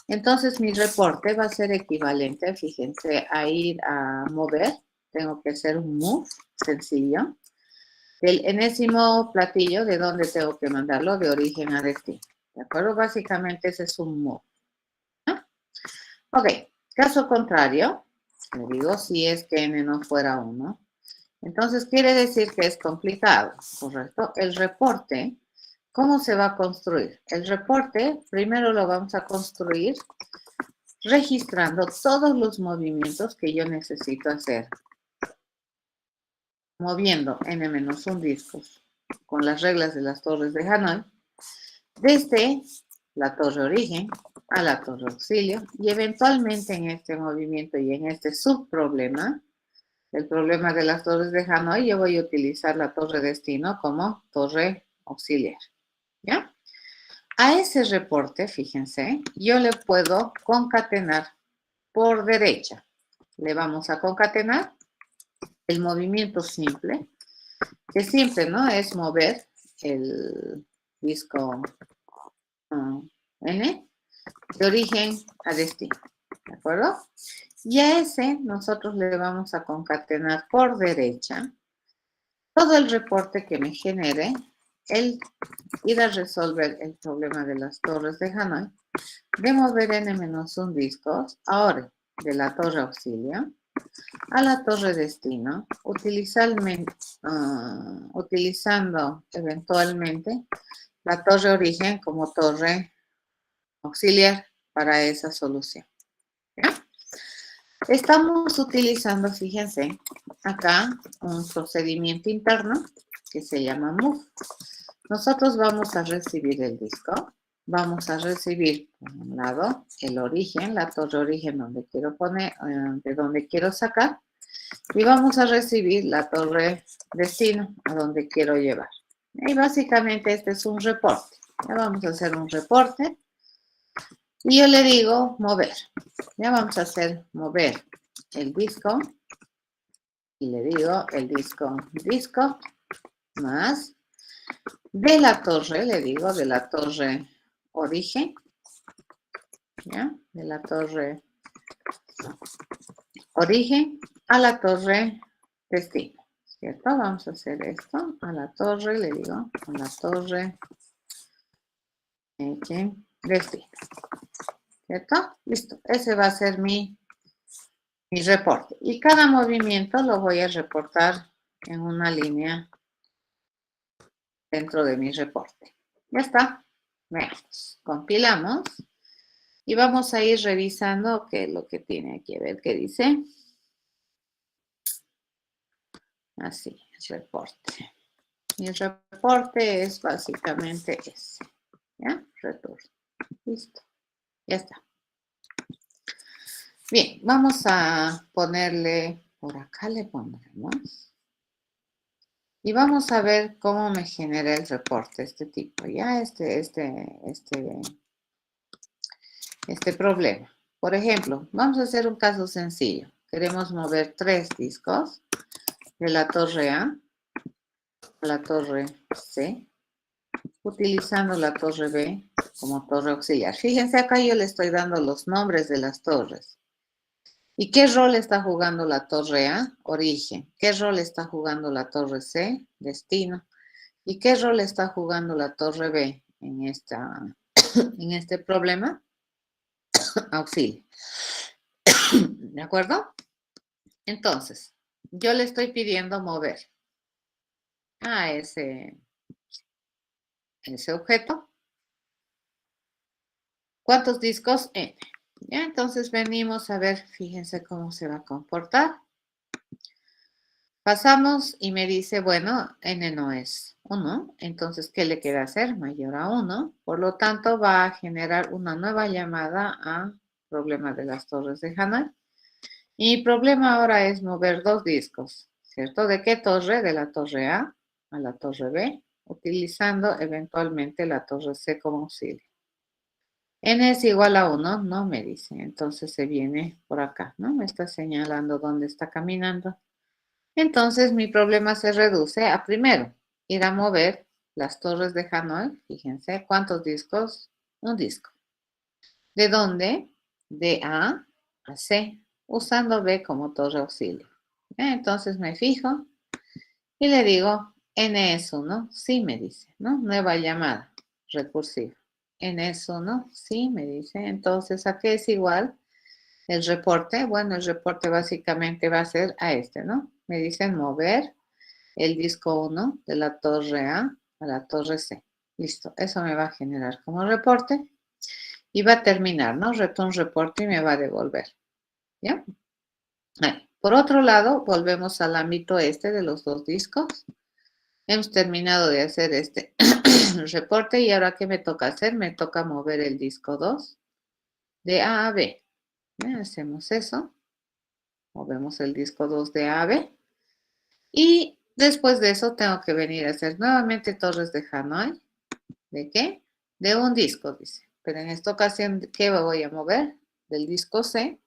Entonces, mi reporte va a ser equivalente, fíjense, a ir a mover. Tengo que hacer un move sencillo. El enésimo platillo, ¿de dónde tengo que mandarlo? De origen a destino. ¿De acuerdo? Básicamente ese es un move. Ok, caso contrario, le digo si es que n no fuera 1. Entonces quiere decir que es complicado, ¿correcto? El reporte, ¿cómo se va a construir? El reporte primero lo vamos a construir registrando todos los movimientos que yo necesito hacer, moviendo n-1 discos con las reglas de las torres de Hanoi, desde la torre origen a la torre auxilio, y eventualmente en este movimiento y en este subproblema, el problema de las torres de Hanoi, yo voy a utilizar la torre destino como torre auxiliar, ¿ya? A ese reporte, fíjense, yo le puedo concatenar por derecha. Le vamos a concatenar el movimiento simple, que simple, ¿no? Es mover el disco N de origen a destino, ¿de acuerdo? Y a ese nosotros le vamos a concatenar por derecha todo el reporte que me genere el ir a resolver el problema de las torres de Hanoi, de mover n-1 discos, ahora de la torre auxilio a la torre destino, utilizando eventualmente la torre origen como torre auxiliar para esa solución. ¿Ya? Estamos utilizando, fíjense, acá un procedimiento interno que se llama move. Nosotros vamos a recibir el disco, vamos a recibir, por un lado, el origen, la torre origen donde quiero poner, de donde quiero sacar, y vamos a recibir la torre destino a donde quiero llevar. Y básicamente este es un reporte. Ya vamos a hacer un reporte y yo le digo mover. Ya vamos a hacer mover el disco y le digo el disco más de la torre, le digo de la torre origen, ¿ya? De la torre origen a la torre destino, ¿cierto? Vamos a hacer esto, a la torre, le digo, a la torre destino, ¿cierto? Listo, ese va a ser mi reporte. Y cada movimiento lo voy a reportar en una línea dentro de mi reporte. Ya está. Veamos, compilamos y vamos a ir revisando qué es lo que tiene aquí. A ver qué dice. Así, reporte. Mi reporte es básicamente ese. ¿Ya? Return. Listo. Ya está. Bien, vamos a ponerle, por acá le pondremos. Y vamos a ver cómo me genera el reporte este tipo, ya este problema. Por ejemplo, vamos a hacer un caso sencillo. Queremos mover 3 discos de la torre A a la torre C, utilizando la torre B como torre auxiliar. Fíjense, acá yo le estoy dando los nombres de las torres. ¿Y qué rol está jugando la torre A? Origen. ¿Qué rol está jugando la torre C? Destino. ¿Y qué rol está jugando la torre B en este problema? Auxilio. ¿De acuerdo? Entonces, yo le estoy pidiendo mover a ese objeto. ¿Cuántos discos? N. Ya, entonces venimos a ver, fíjense cómo se va a comportar. Pasamos y me dice, bueno, n no es 1, entonces, ¿qué le queda hacer? Mayor a 1, por lo tanto, va a generar una nueva llamada a problema de las torres de Hanoi. Y mi problema ahora es mover 2 discos, ¿cierto? ¿De qué torre? De la torre A la torre B, utilizando eventualmente la torre C como auxilio. N es igual a 1, no me dice, entonces se viene por acá, ¿no? Me está señalando dónde está caminando. Entonces mi problema se reduce a primero, ir a mover las torres de Hanoi, fíjense, ¿cuántos discos? Un disco. ¿De dónde? De A a C, usando B como torre auxilio. Entonces me fijo y le digo, N es 1, sí me dice, ¿no? Nueva llamada recursiva. N es 1, sí me dice, entonces ¿a qué es igual? El reporte, bueno, el reporte básicamente va a ser a este, ¿no? Me dicen mover el disco 1 de la torre A la torre C. Listo, eso me va a generar como reporte y va a terminar, ¿no? Return reporte y me va a devolver, ¿ya? Ahí. Por otro lado, volvemos al ámbito este de los dos discos. Hemos terminado de hacer este reporte y ahora ¿qué me toca hacer? Me toca mover el disco 2 de A a B. Hacemos eso. Movemos el disco 2 de A a B. Y después de eso tengo que venir a hacer nuevamente torres de Hanoi. ¿De qué? De un disco, dice. Pero en esta ocasión, ¿qué voy a mover? Del disco C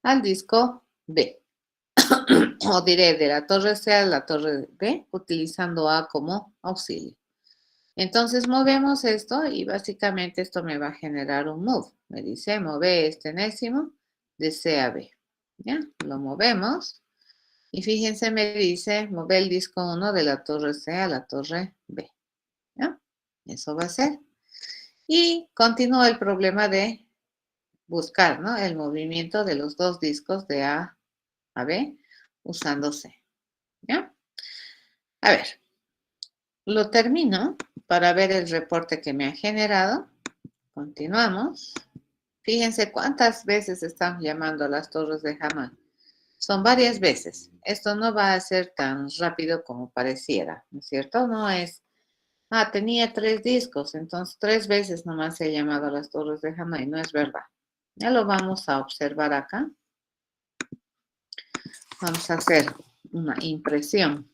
al disco B. O diré de la torre C a la torre B, utilizando A como auxilio. Entonces movemos esto y básicamente esto me va a generar un move. Me dice, move este enésimo de C a B. ¿Ya? Lo movemos. Y fíjense, me dice, mover el disco 1 de la torre C a la torre B. ¿Ya? Eso va a ser. Y continúa el problema de buscar, ¿no? El movimiento de los dos discos de A a B usando C. ¿Ya? A ver, lo termino para ver el reporte que me ha generado. Continuamos. Fíjense cuántas veces están llamando a las torres de Hanoi. Son varias veces. Esto no va a ser tan rápido como pareciera, ¿no es cierto? No es, tenía 3 discos, entonces 3 veces nomás se ha llamado a las torres de Hanoi. No es verdad. Ya lo vamos a observar acá. Vamos a hacer una impresión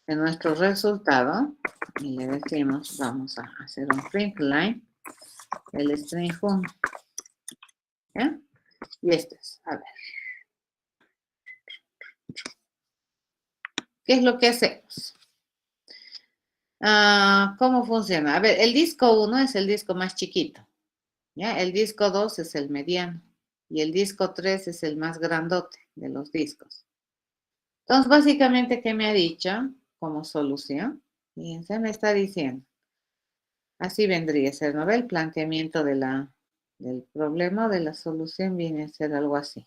de nuestro resultado y le decimos, vamos a hacer un print line, el string fun, ¿ya? Y este es, a ver, ¿qué es lo que hacemos? ¿Cómo funciona? A ver, el disco 1 es el disco más chiquito, ¿ya? El disco 2 es el mediano y el disco 3 es el más grandote de los discos. Entonces, básicamente, ¿qué me ha dicho como solución? Fíjense, me está diciendo, así vendría a ser, ¿no? El planteamiento del problema o de la solución viene a ser algo así.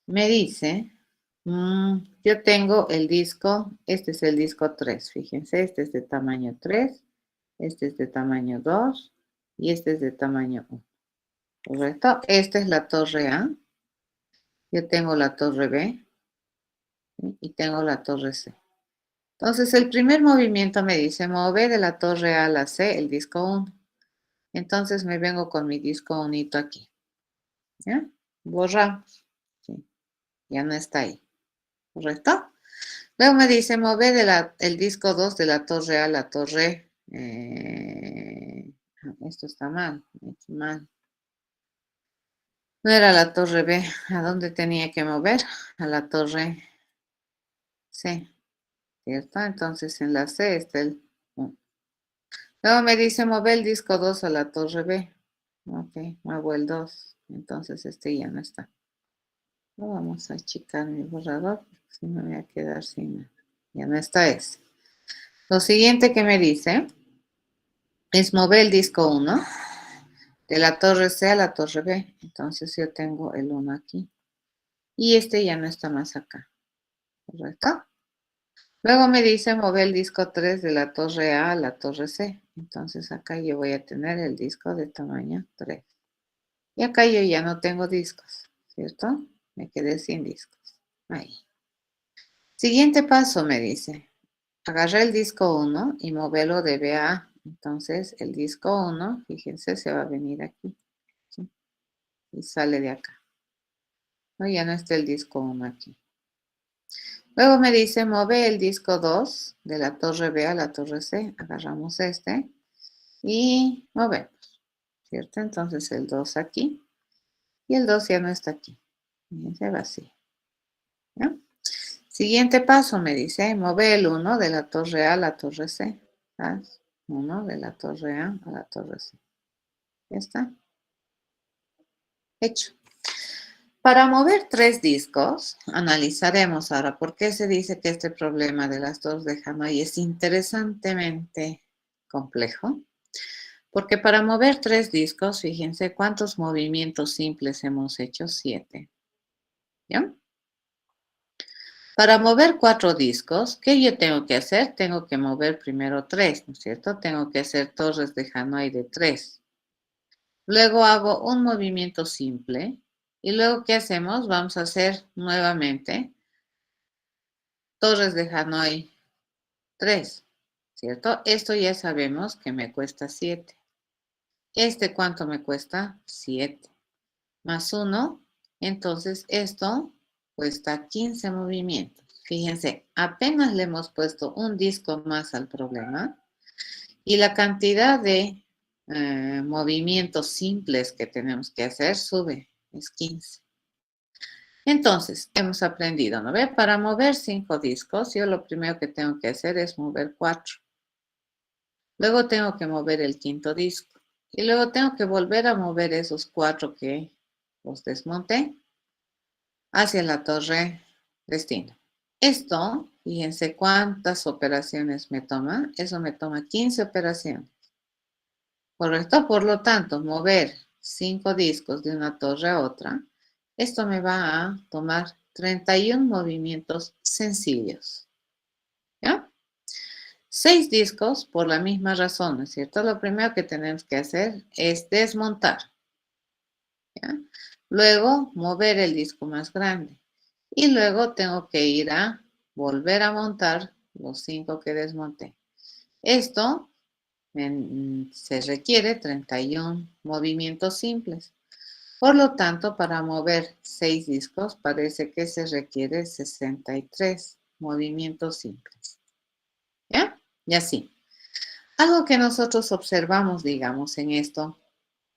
Me dice, yo tengo el disco, este es el disco 3, fíjense, este es de tamaño 3, este es de tamaño 2 y este es de tamaño 1. ¿Correcto? Esta es la torre A, yo tengo la torre B, ¿sí? Y tengo la torre C. Entonces, el primer movimiento me dice, mover de la torre A a la C el disco 1. Entonces, me vengo con mi disco unito aquí. ¿Ya? Borramos. ¿Sí? Ya no está ahí. ¿Correcto? Luego me dice mover el disco 2 de la torre A a la torre. Esto está mal. Mal. No era la torre B. ¿A dónde tenía que mover? A la torre C. ¿Cierto? Entonces en la C está el 1. Luego me dice mover el disco 2 a la torre B. Ok, muevo el 2. Entonces este ya no está. Vamos a achicar mi borrador porque si no me voy a quedar sin nada. Ya no está ese. Lo siguiente que me dice es mover el disco 1 de la torre C a la torre B. Entonces yo tengo el 1 aquí. Y este ya no está más acá. ¿Correcto? Luego me dice mover el disco 3 de la torre A a la torre C. Entonces acá yo voy a tener el disco de tamaño 3. Y acá yo ya no tengo discos, ¿cierto? Me quedé sin discos. Ahí. Siguiente paso me dice, agarré el disco 1 y moverlo de B a A. Entonces el disco 1, fíjense, se va a venir aquí. ¿Sí? Y sale de acá. No, ya no está el disco 1 aquí. Luego me dice, mueve el disco 2 de la torre B a la torre C. Agarramos este y movemos, ¿cierto? Entonces el 2 aquí y el 2 ya no está aquí. Fíjense, vacío. ¿Ya? Siguiente paso me dice, mueve el 1 de la torre A a la torre C. ¿Sabes? 1 de la torre A a la torre C. Ya está. Hecho. Para mover 3 discos, analizaremos ahora por qué se dice que este problema de las torres de Hanoi es interesantemente complejo. Porque para mover 3 discos, fíjense cuántos movimientos simples hemos hecho, 7. ¿Ya? Para mover 4 discos, ¿qué yo tengo que hacer? Tengo que mover primero 3, ¿no es cierto? Tengo que hacer torres de Hanoi de 3. Luego hago un movimiento simple. Y luego, ¿qué hacemos? Vamos a hacer nuevamente torres de Hanoi 3, ¿cierto? Esto ya sabemos que me cuesta 7. ¿Cuánto me cuesta? 7. Más 1. Entonces, esto cuesta 15 movimientos. Fíjense, apenas le hemos puesto un disco más al problema y la cantidad de movimientos simples que tenemos que hacer sube, es 15. Entonces, hemos aprendido, ¿no ve? Para mover 5 discos, yo lo primero que tengo que hacer es mover 4. Luego tengo que mover el quinto disco. Y luego tengo que volver a mover esos 4 que los desmonté hacia la torre destino. Esto, fíjense cuántas operaciones me toma. Eso me toma 15 operaciones. ¿Correcto? Por lo tanto, mover 5 discos de una torre a otra, esto me va a tomar 31 movimientos sencillos. ¿Ya? 6 discos por la misma razón, ¿no es cierto? Lo primero que tenemos que hacer es desmontar. ¿Ya? Luego, mover el disco más grande. Y luego tengo que ir a volver a montar los 5 que desmonté. Esto se requiere 31 movimientos simples. Por lo tanto, para mover 6 discos parece que se requiere 63 movimientos simples. ¿Ya? Y así. Algo que nosotros observamos, digamos, en esto,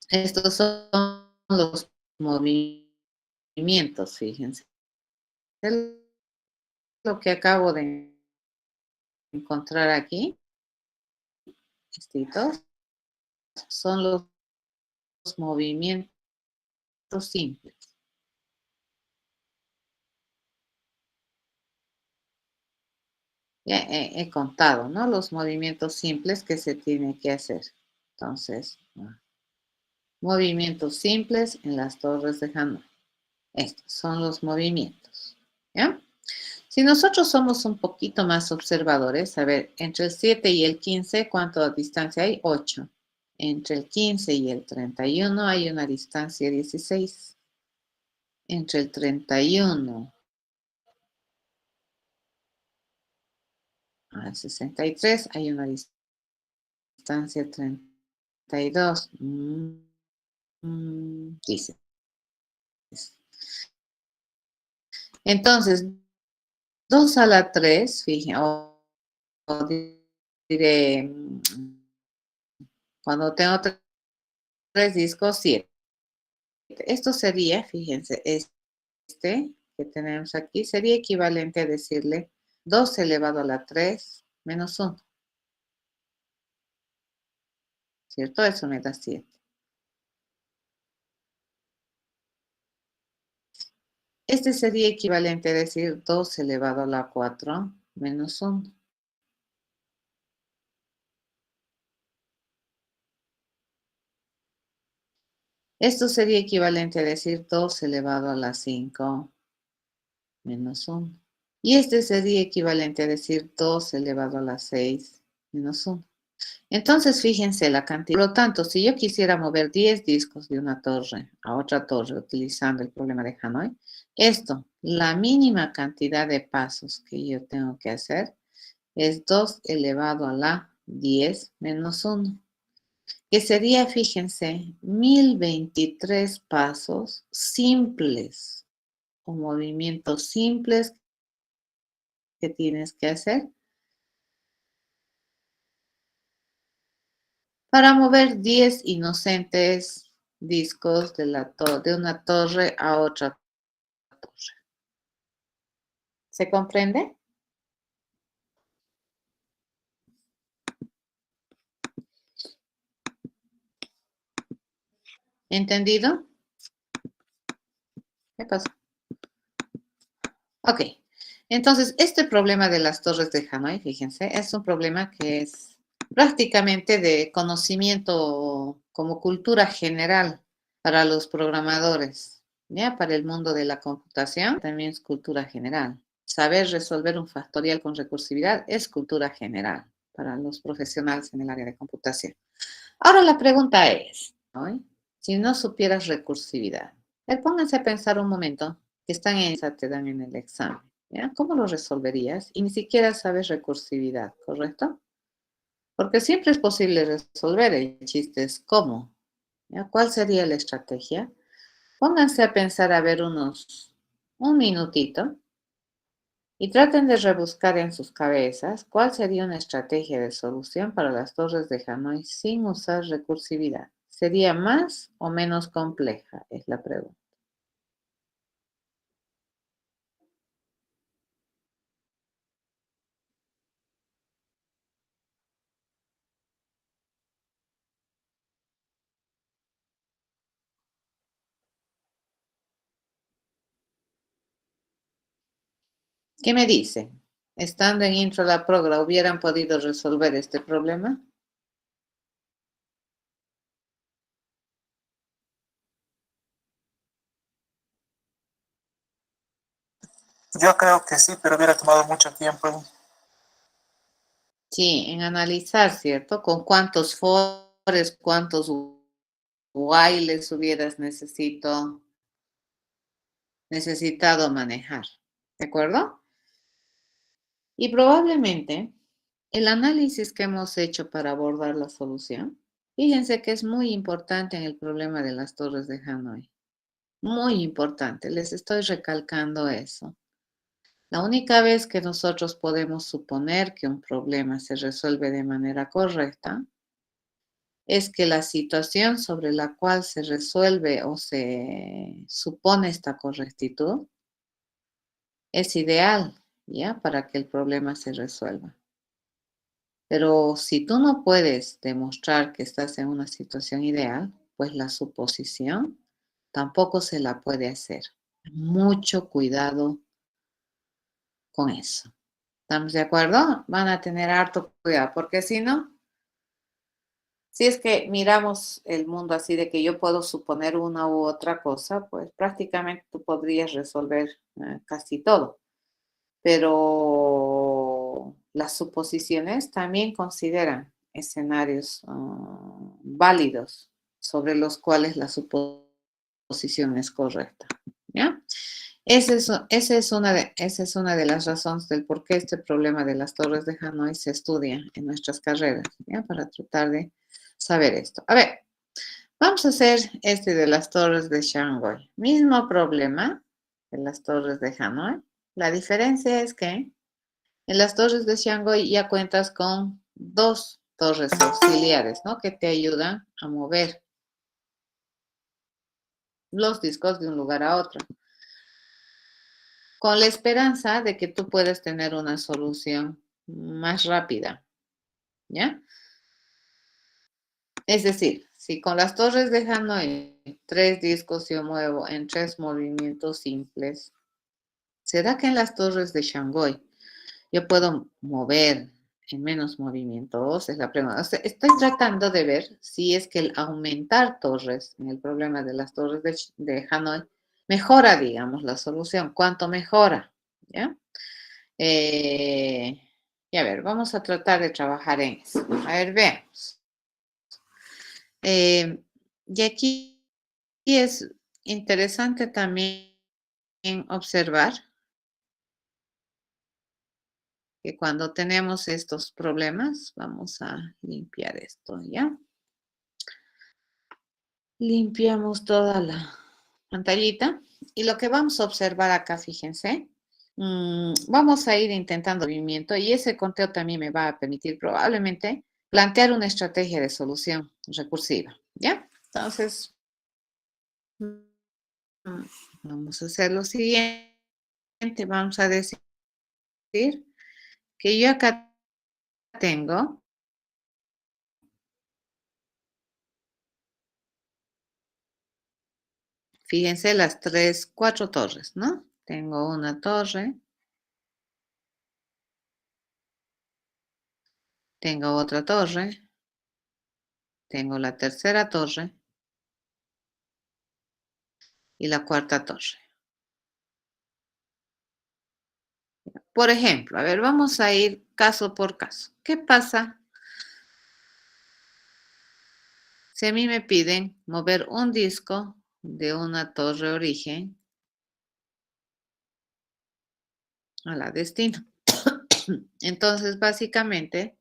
estos son los movimientos, fíjense. Lo que acabo de encontrar aquí, estos son los movimientos simples. Ya he contado, ¿no? Los movimientos simples que se tienen que hacer. Entonces, movimientos simples en las torres de Hanoi. Estos son los movimientos. ¿Ya? Si nosotros somos un poquito más observadores, a ver, entre el 7 y el 15, ¿cuánto distancia hay? 8. Entre el 15 y el 31 hay una distancia de 16. Entre el 31 al 63 hay una distancia de 32. Dice. Entonces, 2 a la 3, fíjense, o diré, cuando tengo 3 discos, 7. Esto sería, fíjense, que tenemos aquí sería equivalente a decirle 2 elevado a la 3 menos 1. ¿Cierto? Eso me da 7. Este sería equivalente a decir 2 elevado a la 4 menos 1. Esto sería equivalente a decir 2 elevado a la 5 menos 1. Y este sería equivalente a decir 2 elevado a la 6 menos 1. Entonces, fíjense la cantidad. Por lo tanto, si yo quisiera mover 10 discos de una torre a otra torre utilizando el problema de Hanoi, la mínima cantidad de pasos que yo tengo que hacer es 2 elevado a la 10 menos 1, que sería, fíjense, 1023 pasos simples o movimientos simples que tienes que hacer para mover 10 inocentes discos de una torre a otra torre. ¿Se comprende? ¿Entendido? ¿Qué pasa? Ok. Entonces, este problema de las torres de Hanoi, fíjense, es un problema que es prácticamente de conocimiento como cultura general para los programadores, ¿ya? Para el mundo de la computación también es cultura general. Saber resolver un factorial con recursividad es cultura general para los profesionales en el área de computación. Ahora la pregunta es, ¿no? Si no supieras recursividad, pónganse a pensar un momento que están en esa, te dan en el examen, ¿ya? ¿Cómo lo resolverías? Y ni siquiera sabes recursividad, ¿correcto? Porque siempre es posible resolver, el chiste es cómo, ¿ya? ¿Cuál sería la estrategia? Pónganse a pensar a ver un minutito y traten de rebuscar en sus cabezas cuál sería una estrategia de solución para las torres de Hanoi sin usar recursividad. ¿Sería más o menos compleja? Es la pregunta. ¿Qué me dicen? Estando en Intro la Progra, ¿hubieran podido resolver este problema? Yo creo que sí, pero hubiera tomado mucho tiempo. Sí, en analizar, ¿cierto? ¿Con cuántos fores, cuántos whiles hubieras necesitado manejar? ¿De acuerdo? Y probablemente el análisis que hemos hecho para abordar la solución, fíjense que es muy importante en el problema de las torres de Hanoi. Muy importante, les estoy recalcando eso. La única vez que nosotros podemos suponer que un problema se resuelve de manera correcta es que la situación sobre la cual se resuelve o se supone esta correctitud es ideal, ¿ya? Para que el problema se resuelva. Pero si tú no puedes demostrar que estás en una situación ideal, pues la suposición tampoco se la puede hacer. Mucho cuidado con eso. ¿Estamos de acuerdo? Van a tener harto cuidado, porque si no, si es que miramos el mundo así de que yo puedo suponer una u otra cosa, pues prácticamente tú podrías resolver casi todo. Pero las suposiciones también consideran escenarios válidos sobre los cuales la suposición es correcta. ¿Ya? Esa es una de las razones del por qué este problema de las torres de Hanoi se estudia en nuestras carreras, ¿ya? Para tratar de saber esto. A ver, vamos a hacer este de las torres de Shanghái. Mismo problema de las torres de Hanoi. La diferencia es que en las torres de Shanghái ya cuentas con dos torres auxiliares, ¿no? Que te ayudan a mover los discos de un lugar a otro, con la esperanza de que tú puedas tener una solución más rápida, ¿ya? Es decir, si con las torres de Hanoi tres discos yo muevo en tres movimientos simples, ¿será que en las torres de Shanghái yo puedo mover en menos movimientos? Es la pregunta. O sea, estoy tratando de ver si es que el aumentar torres en el problema de las torres de Hanoi mejora, digamos, la solución. ¿Cuánto mejora? ¿Ya? Eh, y a ver, vamos a tratar de trabajar en eso. A ver, veamos. Y aquí es interesante también observar que cuando tenemos estos problemas, vamos a limpiar esto, ¿ya? Limpiamos toda la pantallita y lo que vamos a observar acá, fíjense, vamos a ir intentando movimiento y ese conteo también me va a permitir probablemente plantear una estrategia de solución recursiva, ¿ya? Entonces, vamos a hacer lo siguiente, vamos a decir que yo acá tengo, fíjense las cuatro torres, ¿no? Tengo una torre, Tengo otra torre. Tengo la tercera torre. Y la cuarta torre. Por ejemplo, a ver, vamos a ir caso por caso. ¿Qué pasa si a mí me piden mover un disco de una torre origen a la destino? Entonces, básicamente,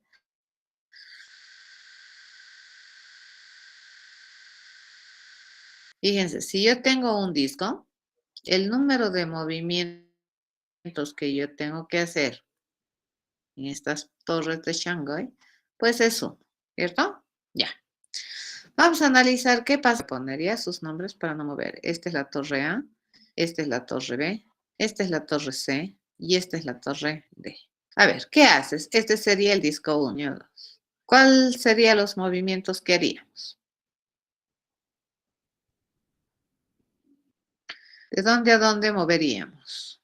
fíjense, si yo tengo un disco, el número de movimientos que yo tengo que hacer en estas torres de Shanghái, pues es uno, ¿cierto? Ya. Vamos a analizar qué pasa. Pondría sus nombres para no mover. Esta es la torre A, esta es la torre B, esta es la torre C y esta es la torre D. A ver, ¿qué haces? Este sería el disco 1. ¿Cuáles serían los movimientos que haríamos? ¿De dónde a dónde moveríamos?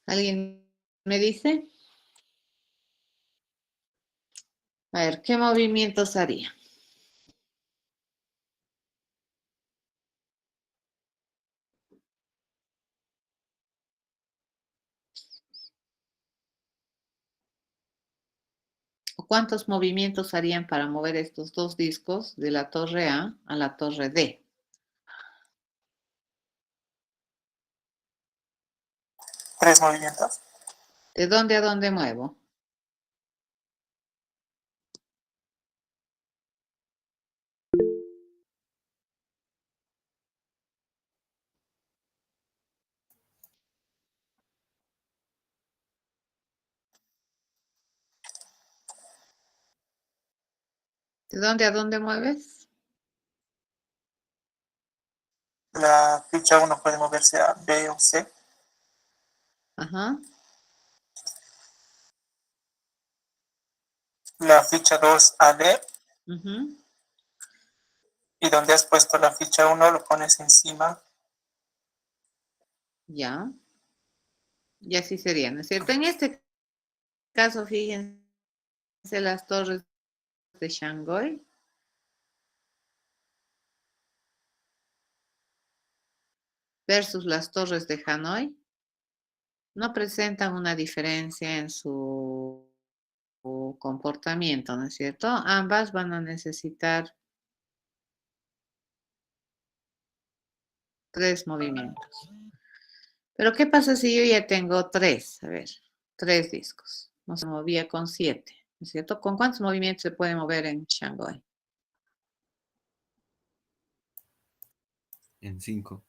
¿Alguien me dice? A ver, ¿qué movimientos haría? ¿O cuántos movimientos harían para mover estos dos discos de la torre A la torre D? 3 movimientos. ¿De dónde a dónde muevo? ¿De dónde a dónde mueves? La ficha 1 puede moverse a B o C. Ajá. La ficha 2 a D. Ujú. Y donde has puesto la ficha 1 lo pones encima. Ya. Y así sería, ¿no es cierto? En este caso, fíjense las torres de Shanghái versus las torres de Hanoi. No presentan una diferencia en su comportamiento, ¿no es cierto? Ambas van a necesitar 3 movimientos. Pero ¿qué pasa si yo ya tengo 3? A ver, 3 discos. No se movía con 7, ¿no es cierto? ¿Con cuántos movimientos se puede mover en Shanghái? En 5.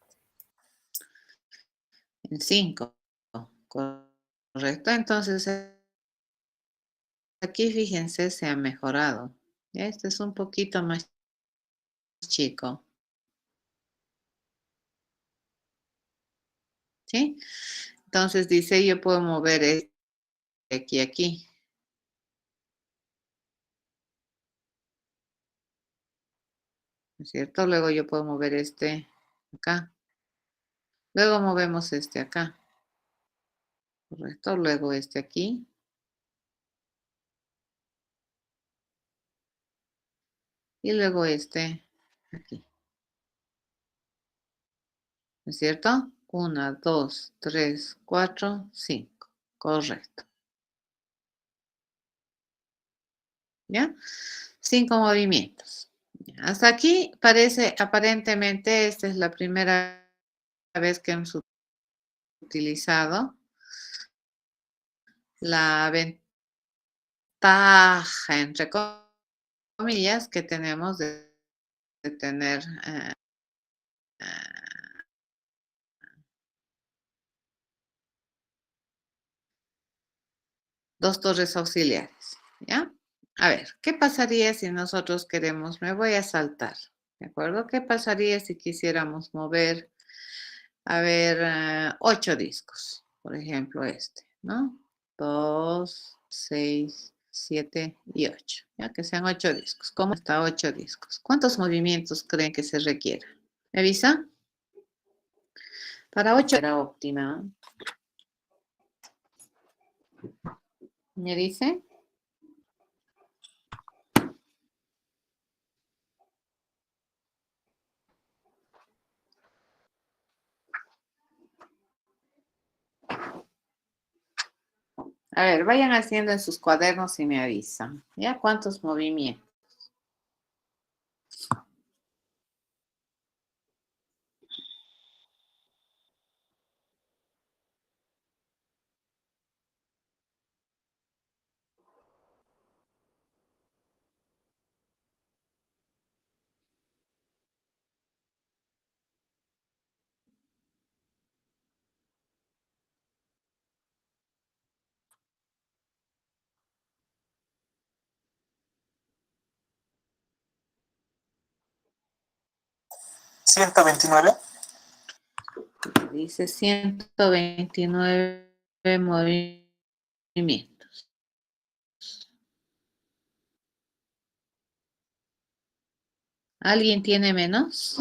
En 5. Correcto. Entonces, aquí fíjense, se ha mejorado. Ya este es un poquito más chico. ¿Sí? Entonces dice, yo puedo mover este de aquí a aquí. ¿No es cierto? Luego yo puedo mover este acá. Luego movemos este acá. Correcto. Luego este aquí. Y luego este aquí. ¿No es cierto? 1, 2, 3, 4, 5. Correcto. ¿Ya? 5 movimientos. Hasta aquí parece, aparentemente, esta es la primera vez que hemos utilizado la ventaja, entre comillas, que tenemos de tener dos torres auxiliares. ¿Ya? A ver, ¿qué pasaría si nosotros queremos, me voy a saltar, ¿de acuerdo? ¿Qué pasaría si quisiéramos mover, a ver, 8 discos? Por ejemplo, este, ¿no? 2, 6, 7 y 8. Ya que sean 8 discos. ¿Cómo está 8 discos? ¿Cuántos movimientos creen que se requieren? ¿Me avisa? Para 8 era óptima. ¿Me dice? A ver, vayan haciendo en sus cuadernos y me avisan. ¿Ya cuántos movimientos? ¿129? Dice 129 movimientos. ¿Alguien tiene menos?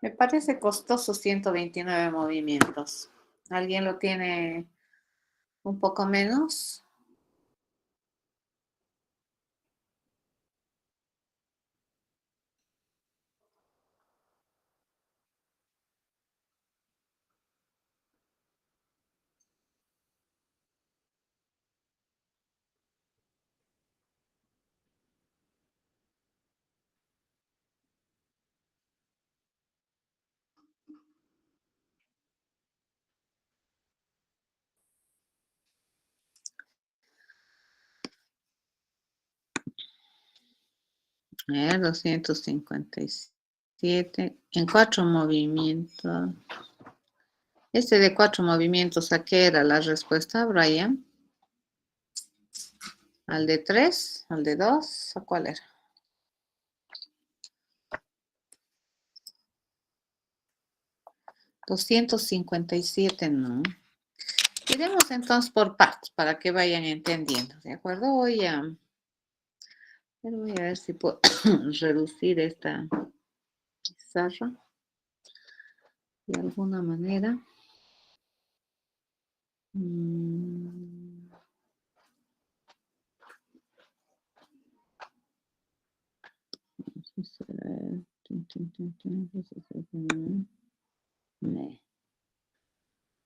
Me parece costoso 129 movimientos. ¿Alguien lo tiene un poco menos? A ver, 257 en 4 movimientos. Este de 4 movimientos, ¿a qué era la respuesta, Brian? ¿Al de 3? ¿Al de 2? ¿A cuál era? 257, no. Iremos entonces por partes para que vayan entendiendo, ¿de acuerdo? Voy a ver si puedo reducir esta pizarra de alguna manera.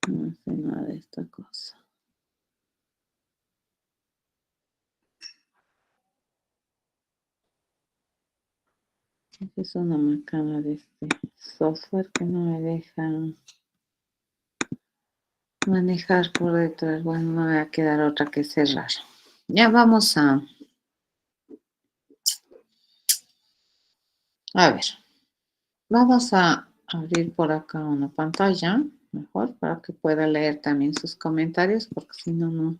No hace nada de esta cosa. Es una macana de este software que no me deja manejar por detrás. Bueno, no me va a quedar otra que cerrar. Ya vamos a ver. Vamos a abrir por acá una pantalla, mejor, para que pueda leer también sus comentarios, porque si no,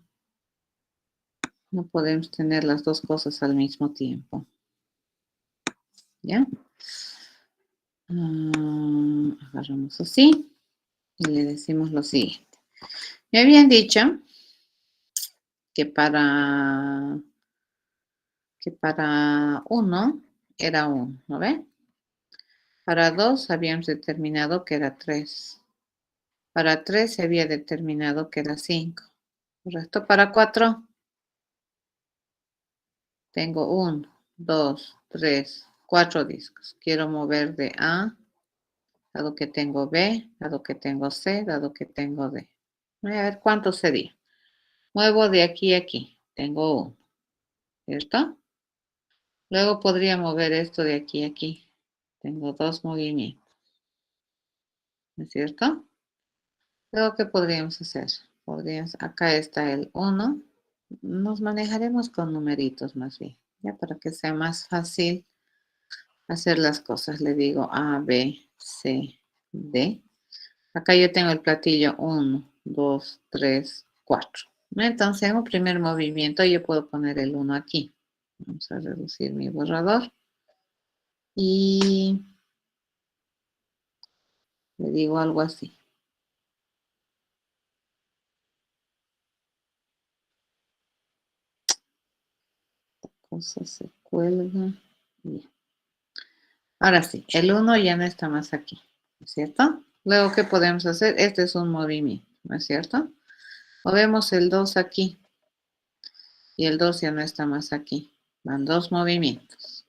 no podemos tener las dos cosas al mismo tiempo. ¿Ya? Agarramos así y le decimos lo siguiente. Me habían dicho que para 1 era 1, ¿no ve? Para 2 habíamos determinado que era 3. Para 3 se había determinado que era 5. ¿Correcto? Para 4 tengo 1, 2, 3, 4 discos. Quiero mover de A, dado que tengo B, dado que tengo C, dado que tengo D. Voy a ver cuánto sería. Muevo de aquí a aquí. Tengo 1, ¿cierto? Luego podría mover esto de aquí a aquí. Tengo 2 movimientos. ¿No es cierto? Luego, ¿qué podríamos hacer? Acá está el 1. Nos manejaremos con numeritos más bien, ya para que sea más fácil hacer las cosas. Le digo A, B, C, D. Acá yo tengo el platillo 1, 2, 3, 4. Entonces, en un primer movimiento yo puedo poner el 1 aquí. Vamos a reducir mi borrador. Y le digo algo así. Cosa se cuelga. Bien. Ahora sí, el 1 ya no está más aquí, ¿no es cierto? Luego, ¿qué podemos hacer? Este es un movimiento, ¿no es cierto? Movemos el 2 aquí y el 2 ya no está más aquí. Van 2 movimientos,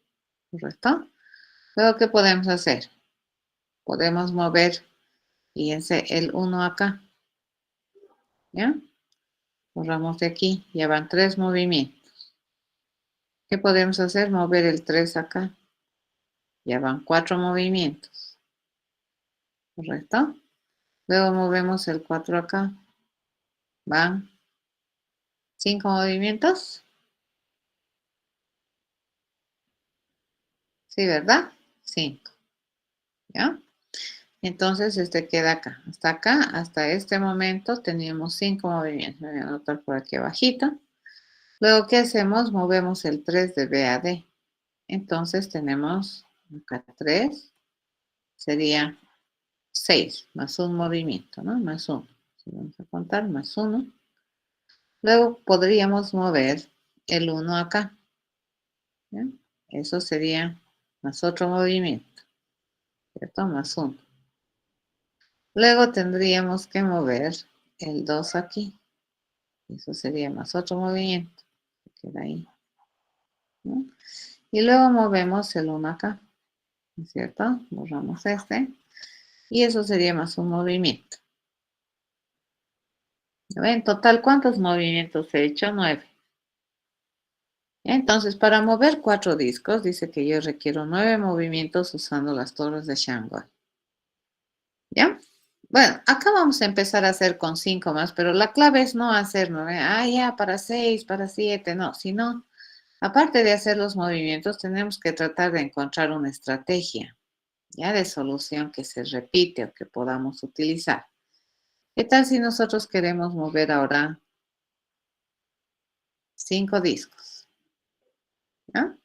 ¿correcto? Luego, ¿qué podemos hacer? Podemos mover, fíjense, el 1 acá, ¿ya? Borramos de aquí, ya van 3 movimientos. ¿Qué podemos hacer? Mover el 3 acá, ya van 4 movimientos, ¿correcto? Luego movemos el 4 acá, van 5 movimientos. Sí, ¿verdad? 5, ¿ya? Entonces, este queda acá. Hasta acá, hasta este momento, teníamos 5 movimientos. Voy a anotar por aquí abajito. Luego, ¿qué hacemos? Movemos el 3 de B a D. Entonces, tenemos acá 3. Sería 6, más un movimiento, ¿no? Más 1. Vamos a contar, más 1. Luego, podríamos mover el 1 acá, ¿ya? Eso sería más otro movimiento, ¿cierto? Más 1. Luego tendríamos que mover el 2 aquí. Eso sería más otro movimiento. Queda ahí, ¿no? Y luego movemos el 1 acá. ¿No es cierto? Borramos este. Y eso sería más un movimiento. En total, ¿cuántos movimientos he hecho? 9. Entonces, para mover 4 discos, dice que yo requiero 9 movimientos usando las torres de Shanghai. ¿Ya? Bueno, acá vamos a empezar a hacer con 5 más, pero la clave es no hacer 9. Ah, ya, para 6, para 7, no, sino, aparte de hacer los movimientos, tenemos que tratar de encontrar una estrategia, ya, de solución que se repite o que podamos utilizar. ¿Qué tal si nosotros queremos mover ahora 5 discos? ¿Ya?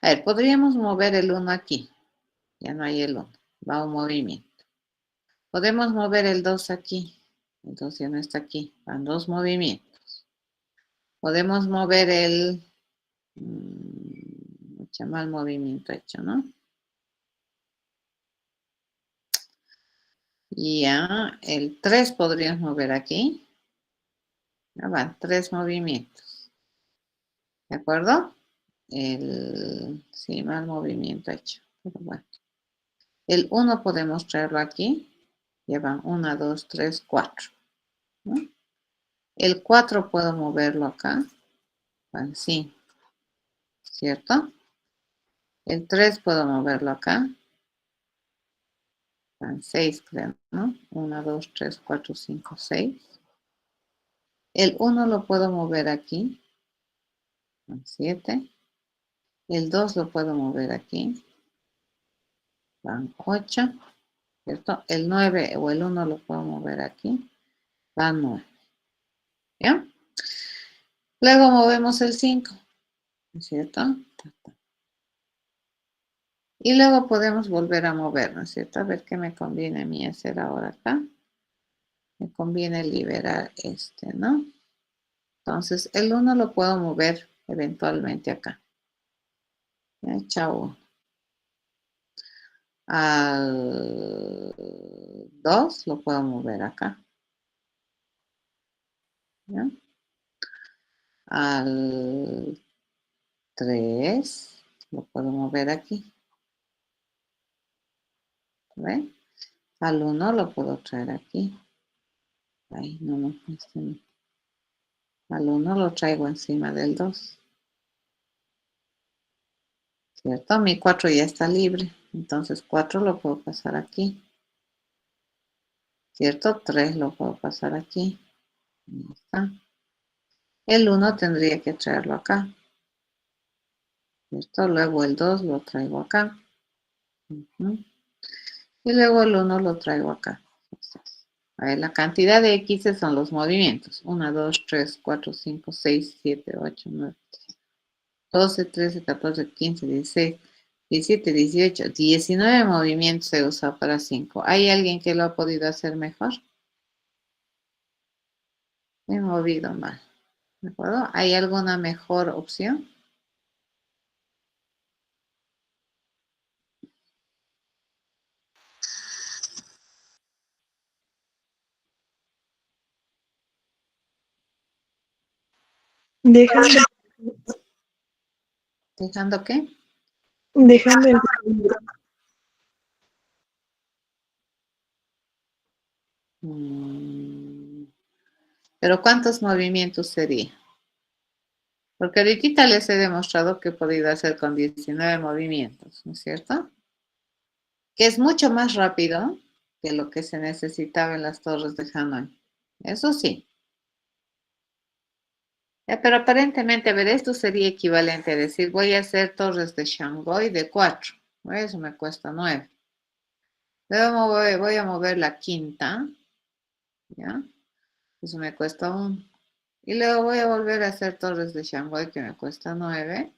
A ver, podríamos mover el 1 aquí. Ya no hay el 1, va un movimiento. Podemos mover el 2 aquí. Entonces ya no está aquí, van 2 movimientos. Podemos mover el... mucho mal movimiento hecho, ¿no? Y ya, el 3 podríamos mover aquí. Ya van 3 movimientos. ¿De acuerdo? Sí, mal movimiento hecho. Pero bueno. El 1 podemos traerlo aquí. Ya van 1, 2, 3, 4. ¿No? El 4 puedo moverlo acá. Van 5. ¿Cierto? El 3 puedo moverlo acá. Van 6, creo, ¿no? 1, 2, 3, 4, 5, 6. El 1 lo puedo mover aquí. Van 7. El 2 lo puedo mover aquí. Van 8. ¿Cierto? El 9 o el 1 lo puedo mover aquí. Van 9. ¿Ya? Luego movemos el 5. ¿Cierto? Y luego podemos volver a mover, ¿no es cierto? A ver qué me conviene a mí hacer ahora acá. Me conviene liberar este, ¿no? Entonces, el 1 lo puedo mover eventualmente acá. ¿Ya? Chao. Al 2 lo puedo mover acá. ¿Ya? Al 3 lo puedo mover aquí. ¿Ven? Al 1 lo puedo traer aquí. Ay, no, este no. Al 1 lo traigo encima del 2. ¿Cierto? Mi 4 ya está libre. Entonces 4 lo puedo pasar aquí. ¿Cierto? 3 lo puedo pasar aquí. Ahí está. El 1 tendría que traerlo acá. ¿Cierto? Luego el 2 lo traigo acá. Y luego el 1 lo traigo acá. Entonces, a ver, la cantidad de X son los movimientos. 1, 2, 3, 4, 5, 6, 7, 8, 9, 12, 13, 14, 15, 16, 17, 18, 19 movimientos se usa para 5. ¿Hay alguien que lo ha podido hacer mejor? Me he movido mal. ¿De acuerdo? ¿Hay alguna mejor opción? Dejando, ¿Dejando qué? dejando el Pero ¿cuántos movimientos sería? Porque ahorita les he demostrado que he podido hacer con 19 movimientos, ¿no es cierto? Que es mucho más rápido que lo que se necesitaba en las torres de Hanoi. Eso sí. Pero aparentemente, a ver, esto sería equivalente a decir, voy a hacer torres de Shanghái de 4. Eso me cuesta 9. Luego voy a mover la quinta, ¿ya? Eso me cuesta 1. Y luego voy a volver a hacer torres de Shanghái que me cuesta 9.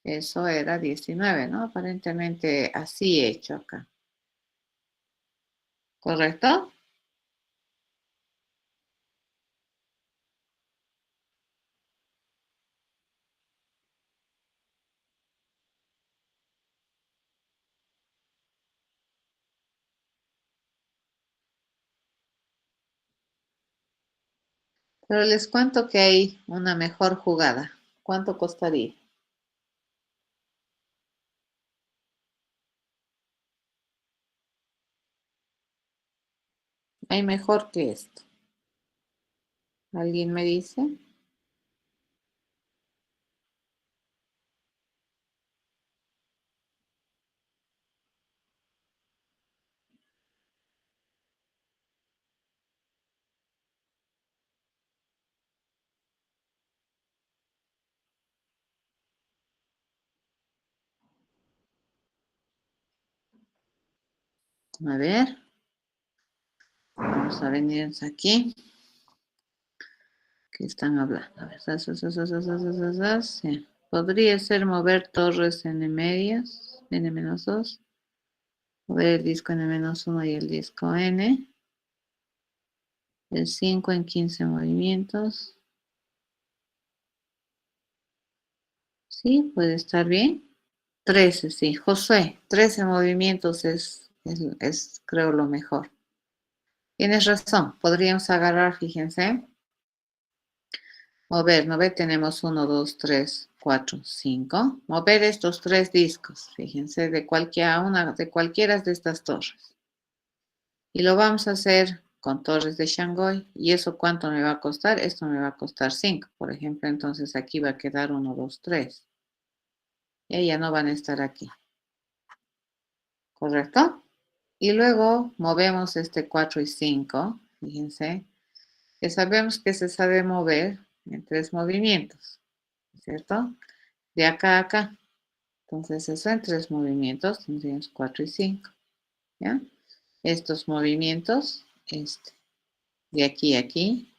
Eso era 19, ¿no? Aparentemente así he hecho acá. ¿Correcto? Pero les cuento que hay una mejor jugada. ¿Cuánto costaría? Hay mejor que esto. ¿Alguien me dice? A ver, vamos a venir aquí. ¿Qué están hablando? A ver, sí. Podría ser mover torres n medias, n-2, mover el disco n-1 y el disco n, el 5 en 15 movimientos. Sí, puede estar bien. 13, sí. Josué, 13 movimientos es creo lo mejor. Tienes razón, podríamos agarrar, fíjense, mover, ¿no ve? Tenemos 1, 2, 3, 4, 5. Mover estos 3 discos, fíjense, de cualquiera de estas torres. Y lo vamos a hacer con torres de Shanghái. ¿Y eso cuánto me va a costar? Esto me va a costar 5, por ejemplo. Entonces aquí va a quedar 1, 2, 3. Y ya no van a estar aquí. ¿Correcto? Y luego movemos este 4 y 5. Fíjense, que sabemos que se sabe mover en 3 movimientos, ¿cierto? De acá a acá. Entonces eso en 3 movimientos tendríamos 4 y 5, ¿ya? Estos movimientos, de aquí a aquí,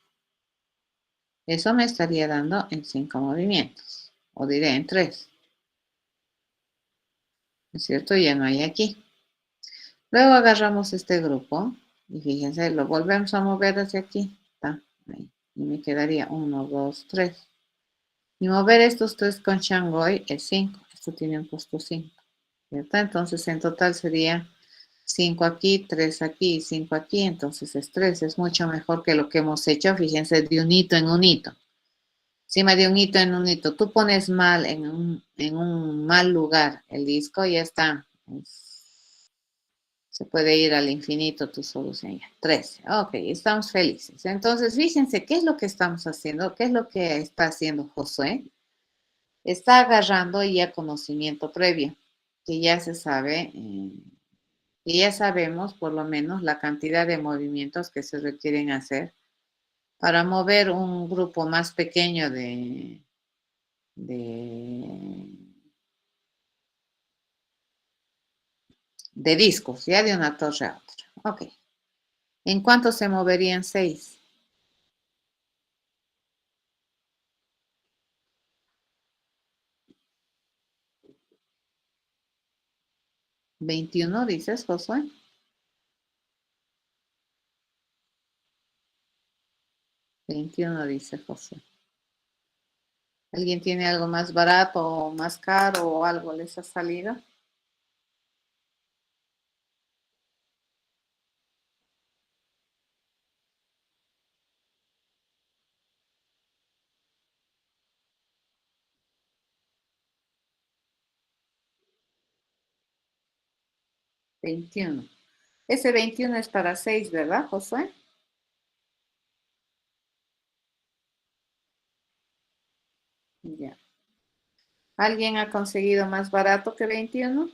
eso me estaría dando en 5 movimientos, o diré en 3, ¿no es cierto? Ya no hay aquí. Luego agarramos este grupo y fíjense, lo volvemos a mover hacia aquí, está ahí. Y me quedaría 1, 2, 3. Y mover estos 3 con Shanghái es 5. Esto tiene un costo 5, ¿cierto? Entonces en total sería 5 aquí, 3 aquí y 5 aquí. Entonces es 3. Es mucho mejor que lo que hemos hecho. Fíjense, de un hito en un hito. Encima de un hito en un hito. Tú pones mal en un mal lugar el disco y ya está. Se puede ir al infinito tu solución ya. 13. Ok, estamos felices. Entonces, fíjense, ¿qué es lo que estamos haciendo? ¿Qué es lo que está haciendo Josué? Está agarrando ya conocimiento previo. que ya se sabe, que ya sabemos por lo menos la cantidad de movimientos que se requieren hacer para mover un grupo más pequeño de, de discos, ya de una torre a otra. Ok. ¿En cuánto se moverían 6? 21, dices, Josué. 21, dice Josué. ¿Alguien tiene algo más barato o más caro o algo les ha salido? ¿21? Ese 21 es para 6, ¿verdad, Josué? Ya. ¿Alguien ha conseguido más barato que 21?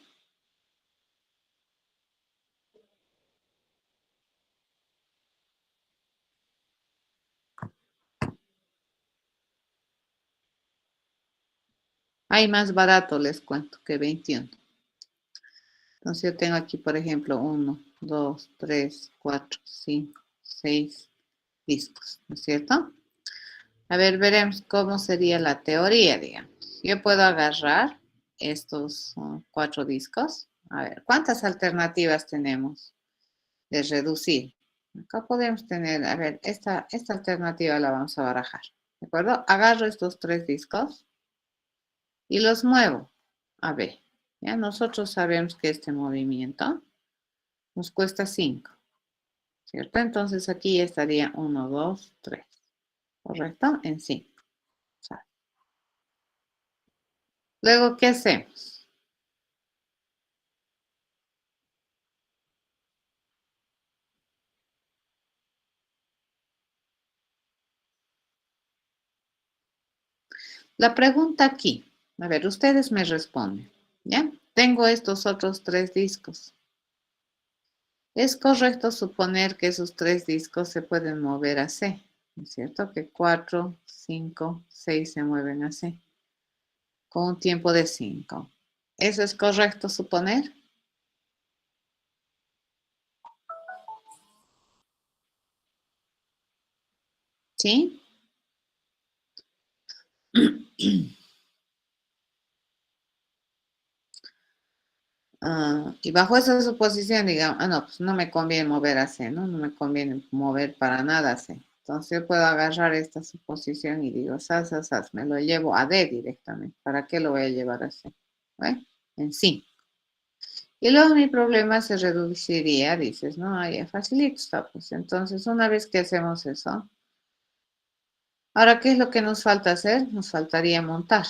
Hay más barato, les cuento, que 21. Entonces yo tengo aquí, por ejemplo, 1, 2, 3, 4, 5, 6 discos, ¿no es cierto? A ver, veremos cómo sería la teoría, digamos. Yo puedo agarrar estos 4 discos. A ver, ¿cuántas alternativas tenemos de reducir? Acá podemos tener, a ver, esta alternativa la vamos a barajar, ¿de acuerdo? Agarro estos 3 discos y los muevo. A ver, ya nosotros sabemos que este movimiento nos cuesta 5, ¿cierto? Entonces aquí estaría 1, 2, 3, ¿correcto? En 5. Luego, ¿qué hacemos? La pregunta aquí, a ver, ustedes me responden, ¿ya? Tengo estos otros 3 discos. Es correcto suponer que esos 3 discos se pueden mover a C, ¿no es cierto? Que 4, 5, 6 se mueven a C con un tiempo de 5. ¿Eso es correcto suponer? ¿Sí? Y bajo esa suposición, digamos, no, pues no me conviene mover a C, ¿no? No me conviene mover para nada a C. Entonces yo puedo agarrar esta suposición y digo, me lo llevo a D directamente. ¿Para qué lo voy a llevar a C? ¿Ve? En sí. Y luego mi problema se reduciría, dices, no, ahí facilito está, pues. Entonces, una vez que hacemos eso, ahora, ¿qué es lo que nos falta hacer? Nos faltaría montar,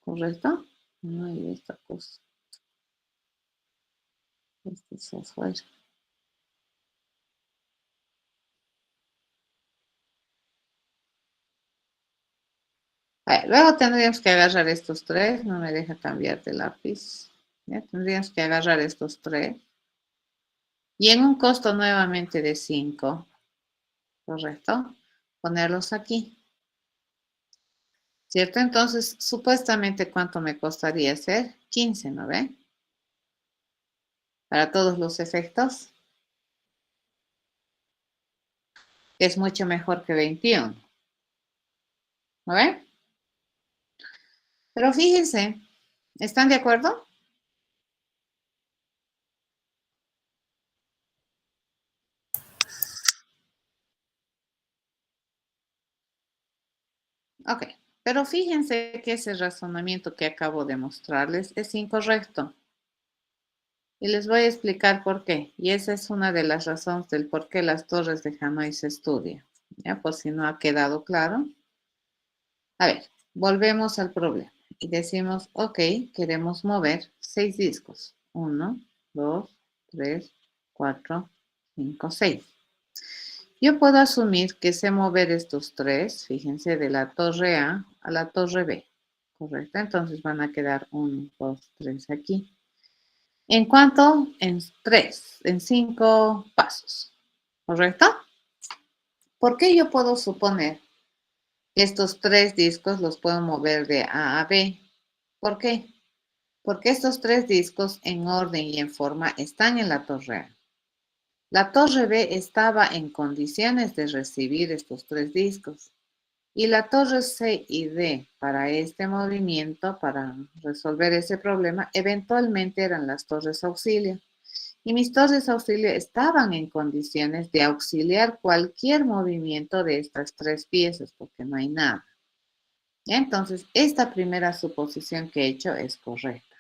¿correcto? No hay esta cosa. Este es afuera. Luego tendríamos que agarrar estos 3, no me deja cambiar de lápiz. ¿Ya? Tendríamos que agarrar estos 3 y en un costo nuevamente de 5, ¿correcto? Ponerlos aquí, ¿cierto? Entonces, supuestamente, ¿cuánto me costaría hacer? 15, ¿no ve? Para todos los efectos, es mucho mejor que 21, ¿no ve? Pero fíjense, ¿están de acuerdo? Ok, pero fíjense que ese razonamiento que acabo de mostrarles es incorrecto. Y les voy a explicar por qué. Y esa es una de las razones del por qué las torres de Hanoi se estudian. Ya, por si no ha quedado claro. A ver, volvemos al problema. Y decimos, ok, queremos mover 6 discos. 1, 2, 3, 4, 5, 6. Yo puedo asumir que sé mover estos 3, fíjense, de la torre A a la torre B. ¿Correcto? Entonces van a quedar 1, 2, 3 aquí. ¿En cuánto? En 5 pasos. ¿Correcto? ¿Por qué yo puedo suponer que estos 3 discos los puedo mover de A a B? ¿Por qué? Porque estos 3 discos en orden y en forma están en la torre A. La torre B estaba en condiciones de recibir estos 3 discos. Y la torre C y D para este movimiento, para resolver ese problema, eventualmente eran las torres auxilio. Y mis torres auxilio estaban en condiciones de auxiliar cualquier movimiento de estas 3 piezas, porque no hay nada. Entonces, esta primera suposición que he hecho es correcta.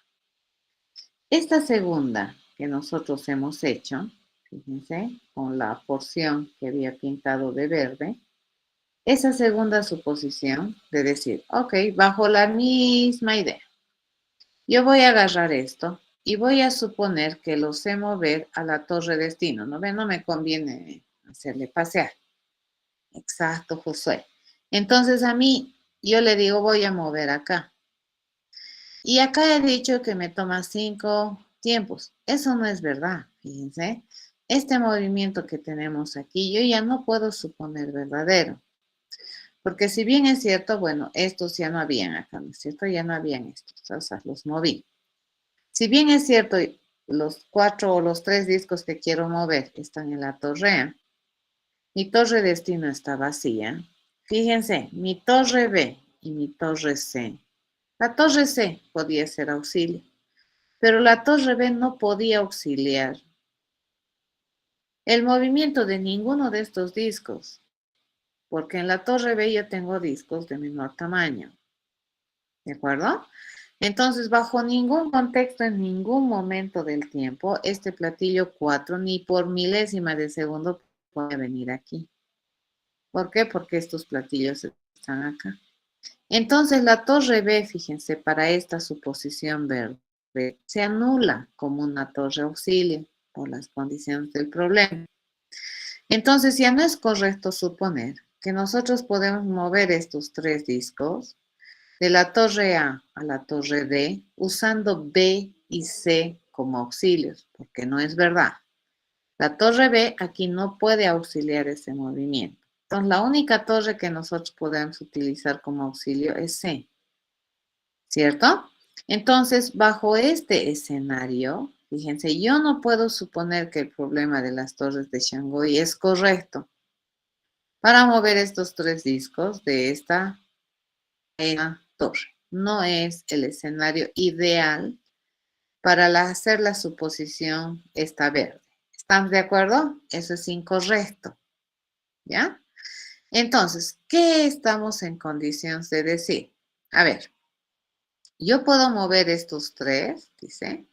Esta segunda que nosotros hemos hecho, fíjense, con la porción que había pintado de verde, esa segunda suposición de decir, ok, bajo la misma idea, yo voy a agarrar esto y voy a suponer que lo sé mover a la torre destino. No ve, no me conviene hacerle pasear. Exacto, Josué. Entonces a mí, yo le digo, voy a mover acá. Y acá he dicho que me toma 5 tiempos. Eso no es verdad, fíjense. Este movimiento que tenemos aquí, yo ya no puedo suponer verdadero. Porque si bien es cierto, bueno, estos ya no habían acá, ¿no es cierto? Ya no habían estos, o sea, los moví. Si bien es cierto, los 4 o los 3 discos que quiero mover están en la torre A, mi torre destino está vacía. Fíjense, mi torre B y mi torre C. La torre C podía ser auxilio, pero la torre B no podía auxiliar el movimiento de ninguno de estos discos, porque en la torre B yo tengo discos de menor tamaño. ¿De acuerdo? Entonces, bajo ningún contexto, en ningún momento del tiempo, este platillo 4 ni por milésima de segundo puede venir aquí. ¿Por qué? Porque estos platillos están acá. Entonces, la torre B, fíjense, para esta suposición verde, se anula como una torre auxilio por las condiciones del problema. Entonces, ya no es correcto suponer que nosotros podemos mover estos 3 discos de la torre A a la torre D usando B y C como auxilios, porque no es verdad. La torre B aquí no puede auxiliar ese movimiento. Entonces, la única torre que nosotros podemos utilizar como auxilio es C, ¿cierto? Entonces, bajo este escenario, fíjense, yo no puedo suponer que el problema de las torres de Shanghái es correcto para mover estos 3 discos de esta torre. No es el escenario ideal para hacer la suposición esta verde. ¿Estamos de acuerdo? Eso es incorrecto. ¿Ya? Entonces, ¿qué estamos en condiciones de decir? A ver, yo puedo mover estos 3, dice,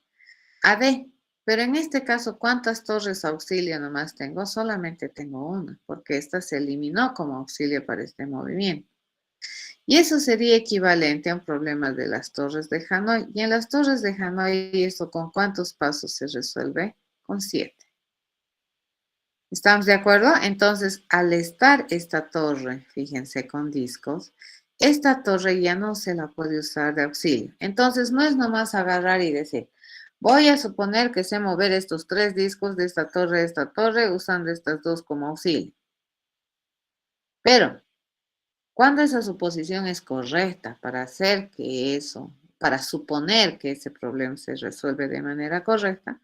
a D, pero en este caso, ¿cuántas torres auxilio nomás tengo? Solamente tengo una, porque esta se eliminó como auxilio para este movimiento. Y eso sería equivalente a un problema de las torres de Hanoi. Y en las torres de Hanoi, ¿eso con cuántos pasos se resuelve? Con 7. ¿Estamos de acuerdo? Entonces, al estar esta torre, fíjense, con discos, esta torre ya no se la puede usar de auxilio. Entonces, no es nomás agarrar y decir, voy a suponer que sé mover estos 3 discos de esta torre a esta torre usando estas 2 como auxilio. Pero, cuando esa suposición es correcta para hacer que eso, para suponer que ese problema se resuelve de manera correcta,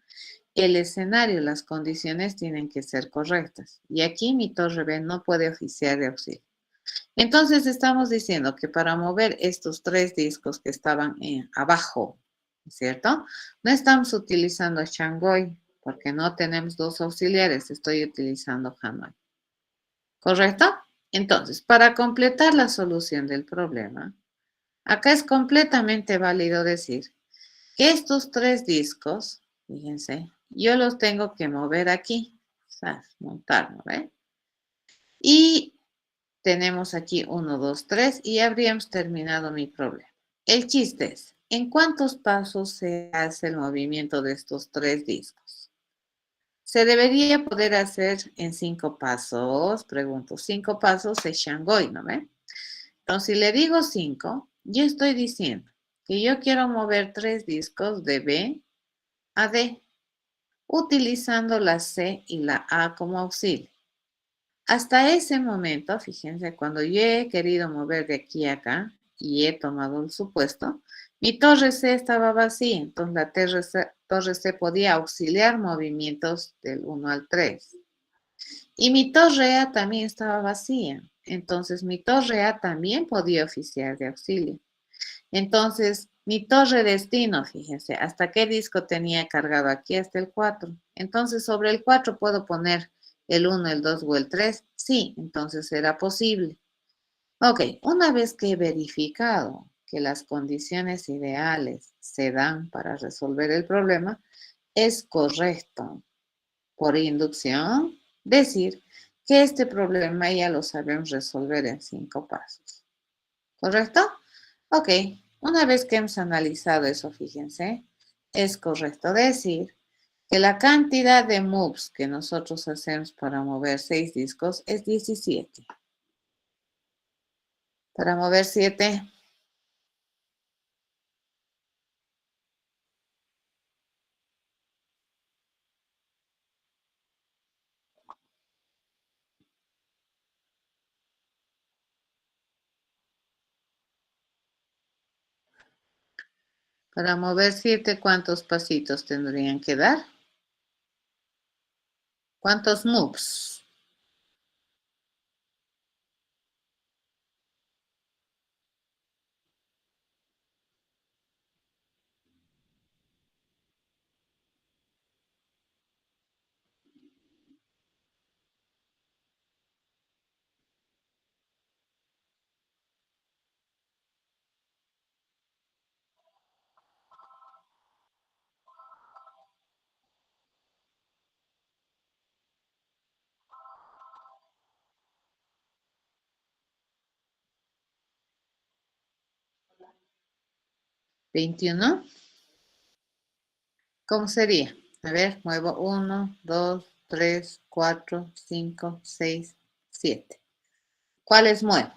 el escenario, las condiciones tienen que ser correctas. Y aquí mi torre B no puede oficiar de auxilio. Entonces estamos diciendo que para mover estos 3 discos que estaban abajo, ¿cierto? No estamos utilizando Shanghái porque no tenemos 2 auxiliares, estoy utilizando Hanoi. ¿Correcto? Entonces, para completar la solución del problema, acá es completamente válido decir que estos 3 discos, fíjense, yo los tengo que mover aquí, o sea, montar, ¿no ve? Y tenemos aquí 1, 2, 3 y habríamos terminado mi problema. El chiste es, ¿en cuántos pasos se hace el movimiento de estos 3 discos? Se debería poder hacer en 5 pasos, pregunto, 5 pasos es Shanghái, ¿no ve? Entonces, si le digo 5, yo estoy diciendo que yo quiero mover 3 discos de B a D, utilizando la C y la A como auxilio. Hasta ese momento, fíjense, cuando yo he querido mover de aquí a acá y he tomado el supuesto, mi torre C estaba vacía, entonces la torre C podía auxiliar movimientos del 1 al 3. Y mi torre A también estaba vacía, entonces mi torre A también podía oficiar de auxilio. Entonces, mi torre destino, fíjense, ¿hasta qué disco tenía cargado aquí? Hasta el 4. Entonces, sobre el 4 puedo poner el 1, el 2 o el 3. Sí, entonces era posible. Ok, una vez que he verificado que las condiciones ideales se dan para resolver el problema, es correcto, por inducción, decir que este problema ya lo sabemos resolver en 5 pasos. ¿Correcto? Ok, una vez que hemos analizado eso, fíjense, es correcto decir que la cantidad de moves que nosotros hacemos para mover 6 discos es 17. Para mover 7, para mover 7, ¿cuántos pasitos tendrían que dar? ¿Cuántos moves? ¿21? ¿Cómo sería? A ver, muevo 1, 2, 3, 4, 5, 6, 7. ¿Cuáles muevo?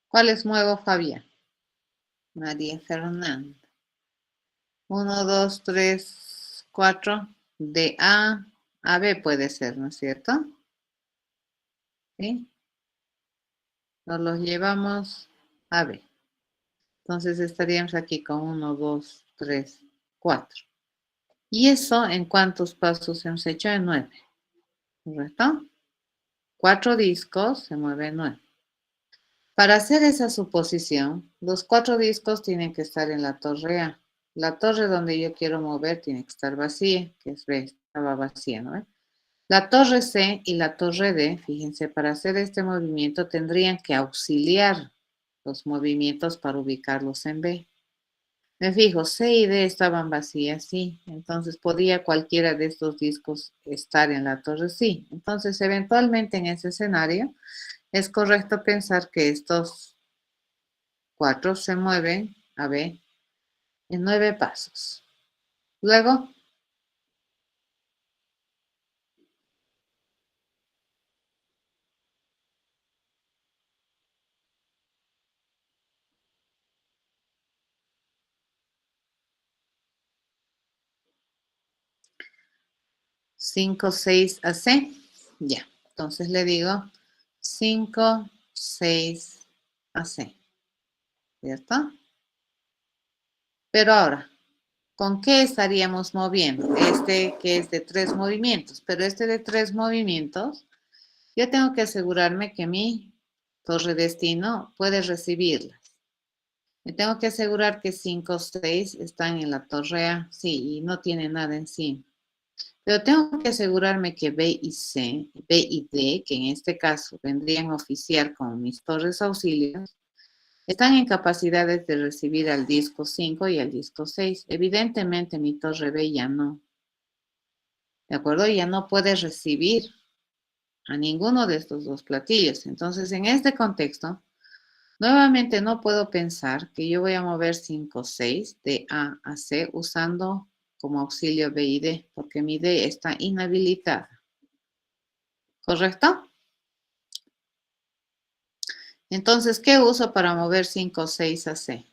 ¿Cuáles muevo, Fabián? María Fernanda. 1, 2, 3, 4. De A a B puede ser, ¿no es cierto? ¿Sí? Nos los llevamos a B. Entonces estaríamos aquí con 1, 2, 3, 4. ¿Y eso en cuántos pasos hemos hecho? En 9. ¿Correcto? 4 discos se mueven 9. Para hacer esa suposición, los 4 discos tienen que estar en la torre A. La torre donde yo quiero mover tiene que estar vacía, que es B, estaba vacía, ¿no? La torre C y la torre D, fíjense, para hacer este movimiento tendrían que auxiliar los movimientos para ubicarlos en B. Me fijo, C y D estaban vacías, sí. Entonces podía cualquiera de estos discos estar en la torre C. Entonces, eventualmente en ese escenario, es correcto pensar que estos 4 se mueven a B en 9 pasos. Luego, 5, 6 a C. Ya, entonces le digo 5, 6 a C. ¿Cierto? Pero ahora, ¿con qué estaríamos moviendo? Este que es de 3 movimientos, pero este de 3 movimientos, yo tengo que asegurarme que mi torre destino puede recibirlas. Me tengo que asegurar que 5, 6 están en la torre A, sí, y no tiene nada encima. Pero tengo que asegurarme que B y C, B y D, que en este caso vendrían a oficiar como mis torres auxilios, están en capacidades de recibir al disco 5 y al disco 6. Evidentemente mi torre B ya no. ¿De acuerdo? Ya no puede recibir a ninguno de estos dos platillos. Entonces, en este contexto, nuevamente no puedo pensar que yo voy a mover 5, 6 de A a C usando como auxilio B y D, porque mi D está inhabilitada. ¿Correcto? Entonces, ¿qué uso para mover 5, 6 a C?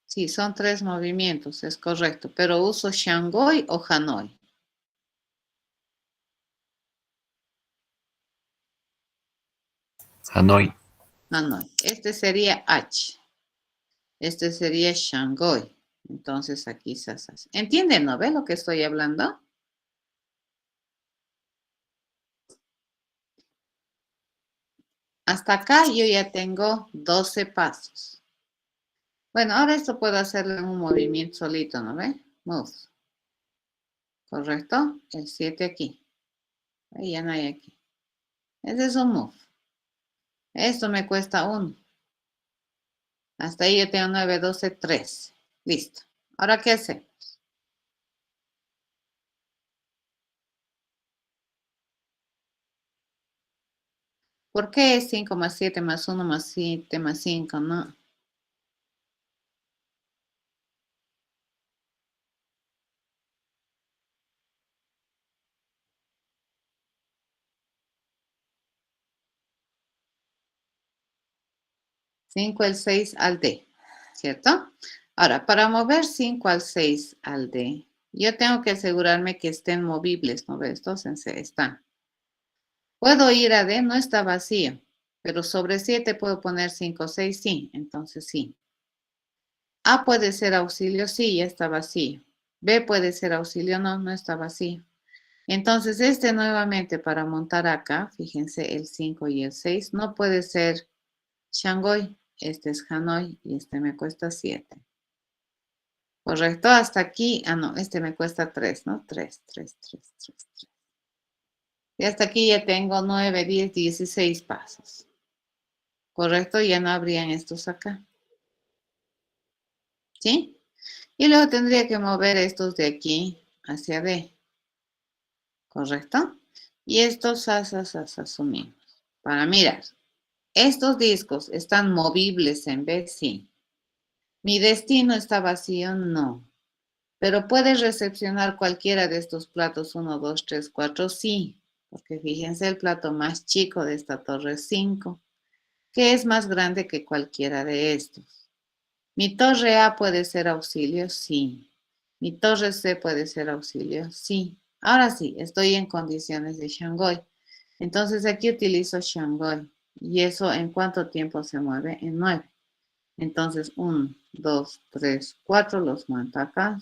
Sí, son 3 movimientos, es correcto, pero uso Shanghai o Hanoi. Hanoi. Hanoi. Este sería H. Este sería Shanghai. Entonces aquí se hace. ¿Entienden, no? ¿Ven lo que estoy hablando? Hasta acá yo ya tengo 12 pasos. Bueno, ahora esto puedo hacerlo en un movimiento solito, ¿no ve? Move. ¿Correcto? El 7 aquí. Ahí ya no hay aquí. Ese es un move. Esto me cuesta 1. Hasta ahí yo tengo 9, 12, 13. Listo. Ahora, ¿qué hacemos? ¿Por qué es 5 más 7 más 1 más 7 más 5? No. Cinco al 6 al D, ¿cierto? Ahora, para mover 5 al 6 al D, yo tengo que asegurarme que estén movibles, ¿no ves? Estos están. Puedo ir a D, no está vacío, pero sobre 7 puedo poner 5, 6, sí, entonces sí. A puede ser auxilio, sí, ya está vacío. B puede ser auxilio, no, no está vacío. Entonces, este nuevamente para montar acá, fíjense, el 5 y el 6, no puede ser Shanghai, este es Hanoi y este me cuesta 7. Correcto, hasta aquí, no, este me cuesta 3, ¿no? 3, 3, 3, 3, 3. Y hasta aquí ya tengo 9, 10, 16 pasos. Correcto, ya no habrían estos acá. ¿Sí? Y luego tendría que mover estos de aquí hacia D. ¿Correcto? Y estos asumimos. Para mirar, estos discos están movibles en B, sí. Mi destino está vacío, no. Pero puedes recepcionar cualquiera de estos platos 1, 2, 3, 4, sí. Porque fíjense, el plato más chico de esta torre es 5, que es más grande que cualquiera de estos. ¿Mi torre A puede ser auxilio? Sí. ¿Mi torre C puede ser auxilio? Sí. Ahora sí, estoy en condiciones de Shanghai. Entonces aquí utilizo Shanghai. ¿Y eso en cuánto tiempo se mueve? En 9. Entonces, 1, 2, 3, 4 los monto acá.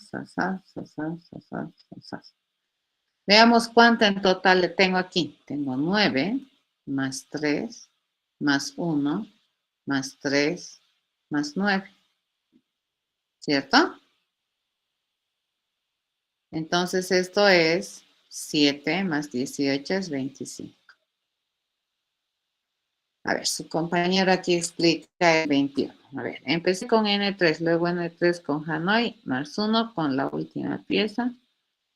Veamos cuánto en total le tengo aquí. Tengo 9 más 3 más 1 más 3 más 9. ¿Cierto? Entonces esto es 7 más 18 es 25. A ver, su compañero aquí explica el 21. A ver, empecé con N3, luego N3 con Hanoi, más 1 con la última pieza.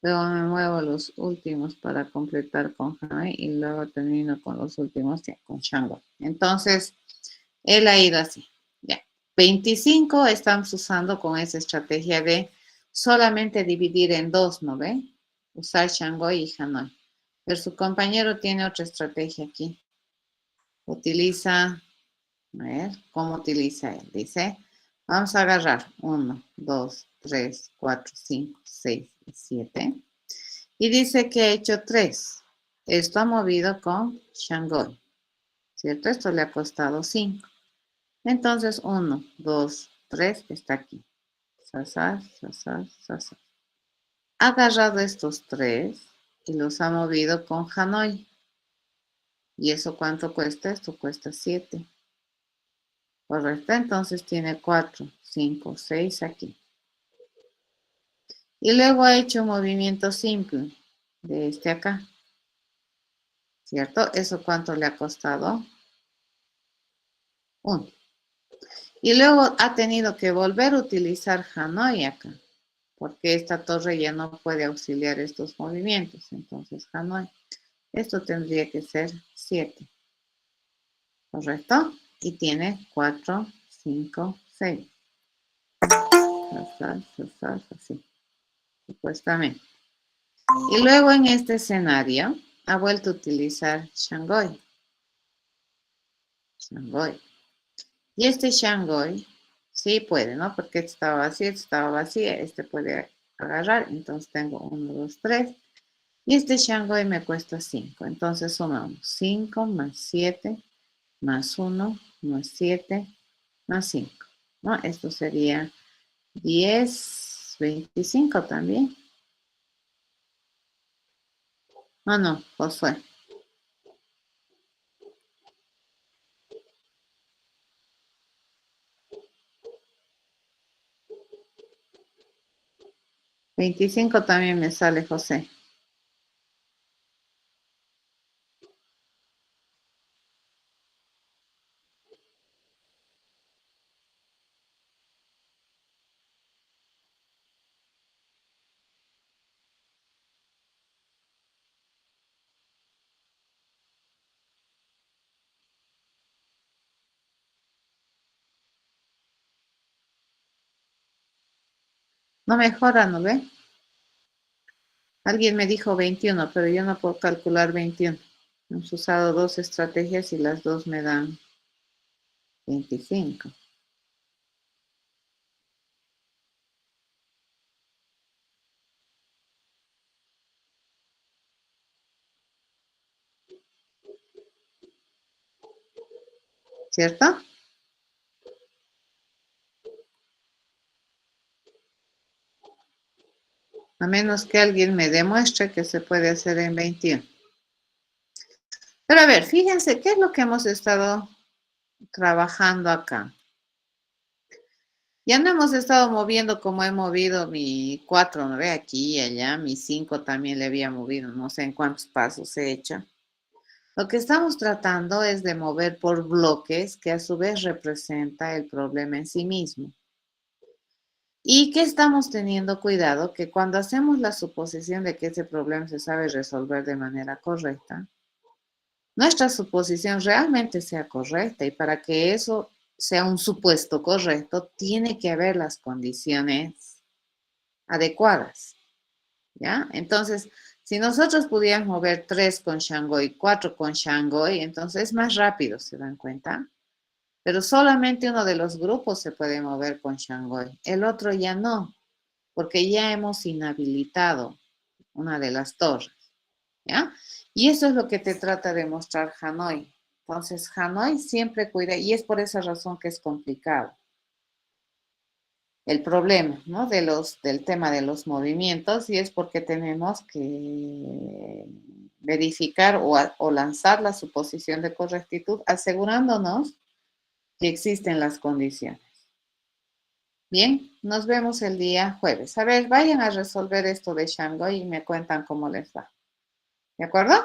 Luego me muevo los últimos para completar con Hanoi y luego termino con los últimos ya, con Shanghai. Entonces, él ha ido así. Ya. 25 estamos usando con esa estrategia de solamente dividir en 2, ¿no ve? Usar Shanghai y Hanoi. Pero su compañero tiene otra estrategia aquí. Utiliza, a ver, ¿cómo utiliza él? Dice, vamos a agarrar 1, 2, 3, 4, 5, 6 y 7. Y dice que ha hecho 3. Esto ha movido con Shanghai, ¿cierto? Esto le ha costado 5. Entonces, 1, 2, 3 está aquí. Sasar. Ha agarrado estos 3 y los ha movido con Hanoi. ¿Y eso cuánto cuesta? Esto cuesta 7. Correcto, entonces tiene 4, 5, 6 aquí. Y luego ha hecho un movimiento simple de este acá. ¿Cierto? ¿Eso cuánto le ha costado? 1. Y luego ha tenido que volver a utilizar Hanoi acá. porque esta torre ya no puede auxiliar estos movimientos. Entonces, Hanoi, esto tendría que ser 7. ¿Correcto? Y tiene 4, 5, 6. Así, supuestamente. Y luego en este escenario ha vuelto a utilizar Shanghai. Y este Shanghai sí puede, ¿no? Porque este estaba vacío, este puede agarrar. Entonces tengo 1, 2, 3. Y este Shanghai me cuesta 5. Entonces sumamos 5 más 7 más 1 más 7 más 5. ¿No? Esto sería 10, 25 también. No, Josué. 25 también me sale, José. No mejora, ¿no ve? Alguien me dijo 21, pero yo no puedo calcular 21. Hemos usado 2 estrategias y las 2 me dan 25. ¿Cierto? A menos que alguien me demuestre que se puede hacer en 21. Pero a ver, fíjense, ¿qué es lo que hemos estado trabajando acá? Ya no hemos estado moviendo como he movido mi 4, ¿no ve? Aquí y allá, mi 5 también le había movido, no sé en cuántos pasos he hecho. Lo que estamos tratando es de mover por bloques, que a su vez representa el problema en sí mismo. Y que estamos teniendo cuidado que cuando hacemos la suposición de que ese problema se sabe resolver de manera correcta, nuestra suposición realmente sea correcta, y para que eso sea un supuesto correcto, tiene que haber las condiciones adecuadas, ¿ya? Entonces, si nosotros pudiéramos mover 3 con Shanghai, 4 con Shanghai, entonces es más rápido, ¿se dan cuenta? Pero solamente uno de los grupos se puede mover con Shanghai, el otro ya no, porque ya hemos inhabilitado una de las torres, ¿ya? Y eso es lo que te trata de mostrar Hanoi. Entonces, Hanoi siempre cuida, y es por esa razón que es complicado el problema, ¿no? Del tema de los movimientos, y es porque tenemos que verificar o lanzar la suposición de correctitud, asegurándonos que existen las condiciones. Bien, nos vemos el día jueves. A ver, vayan a resolver esto de Shanghai y me cuentan cómo les va. ¿De acuerdo?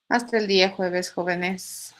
Hasta el día jueves, jóvenes.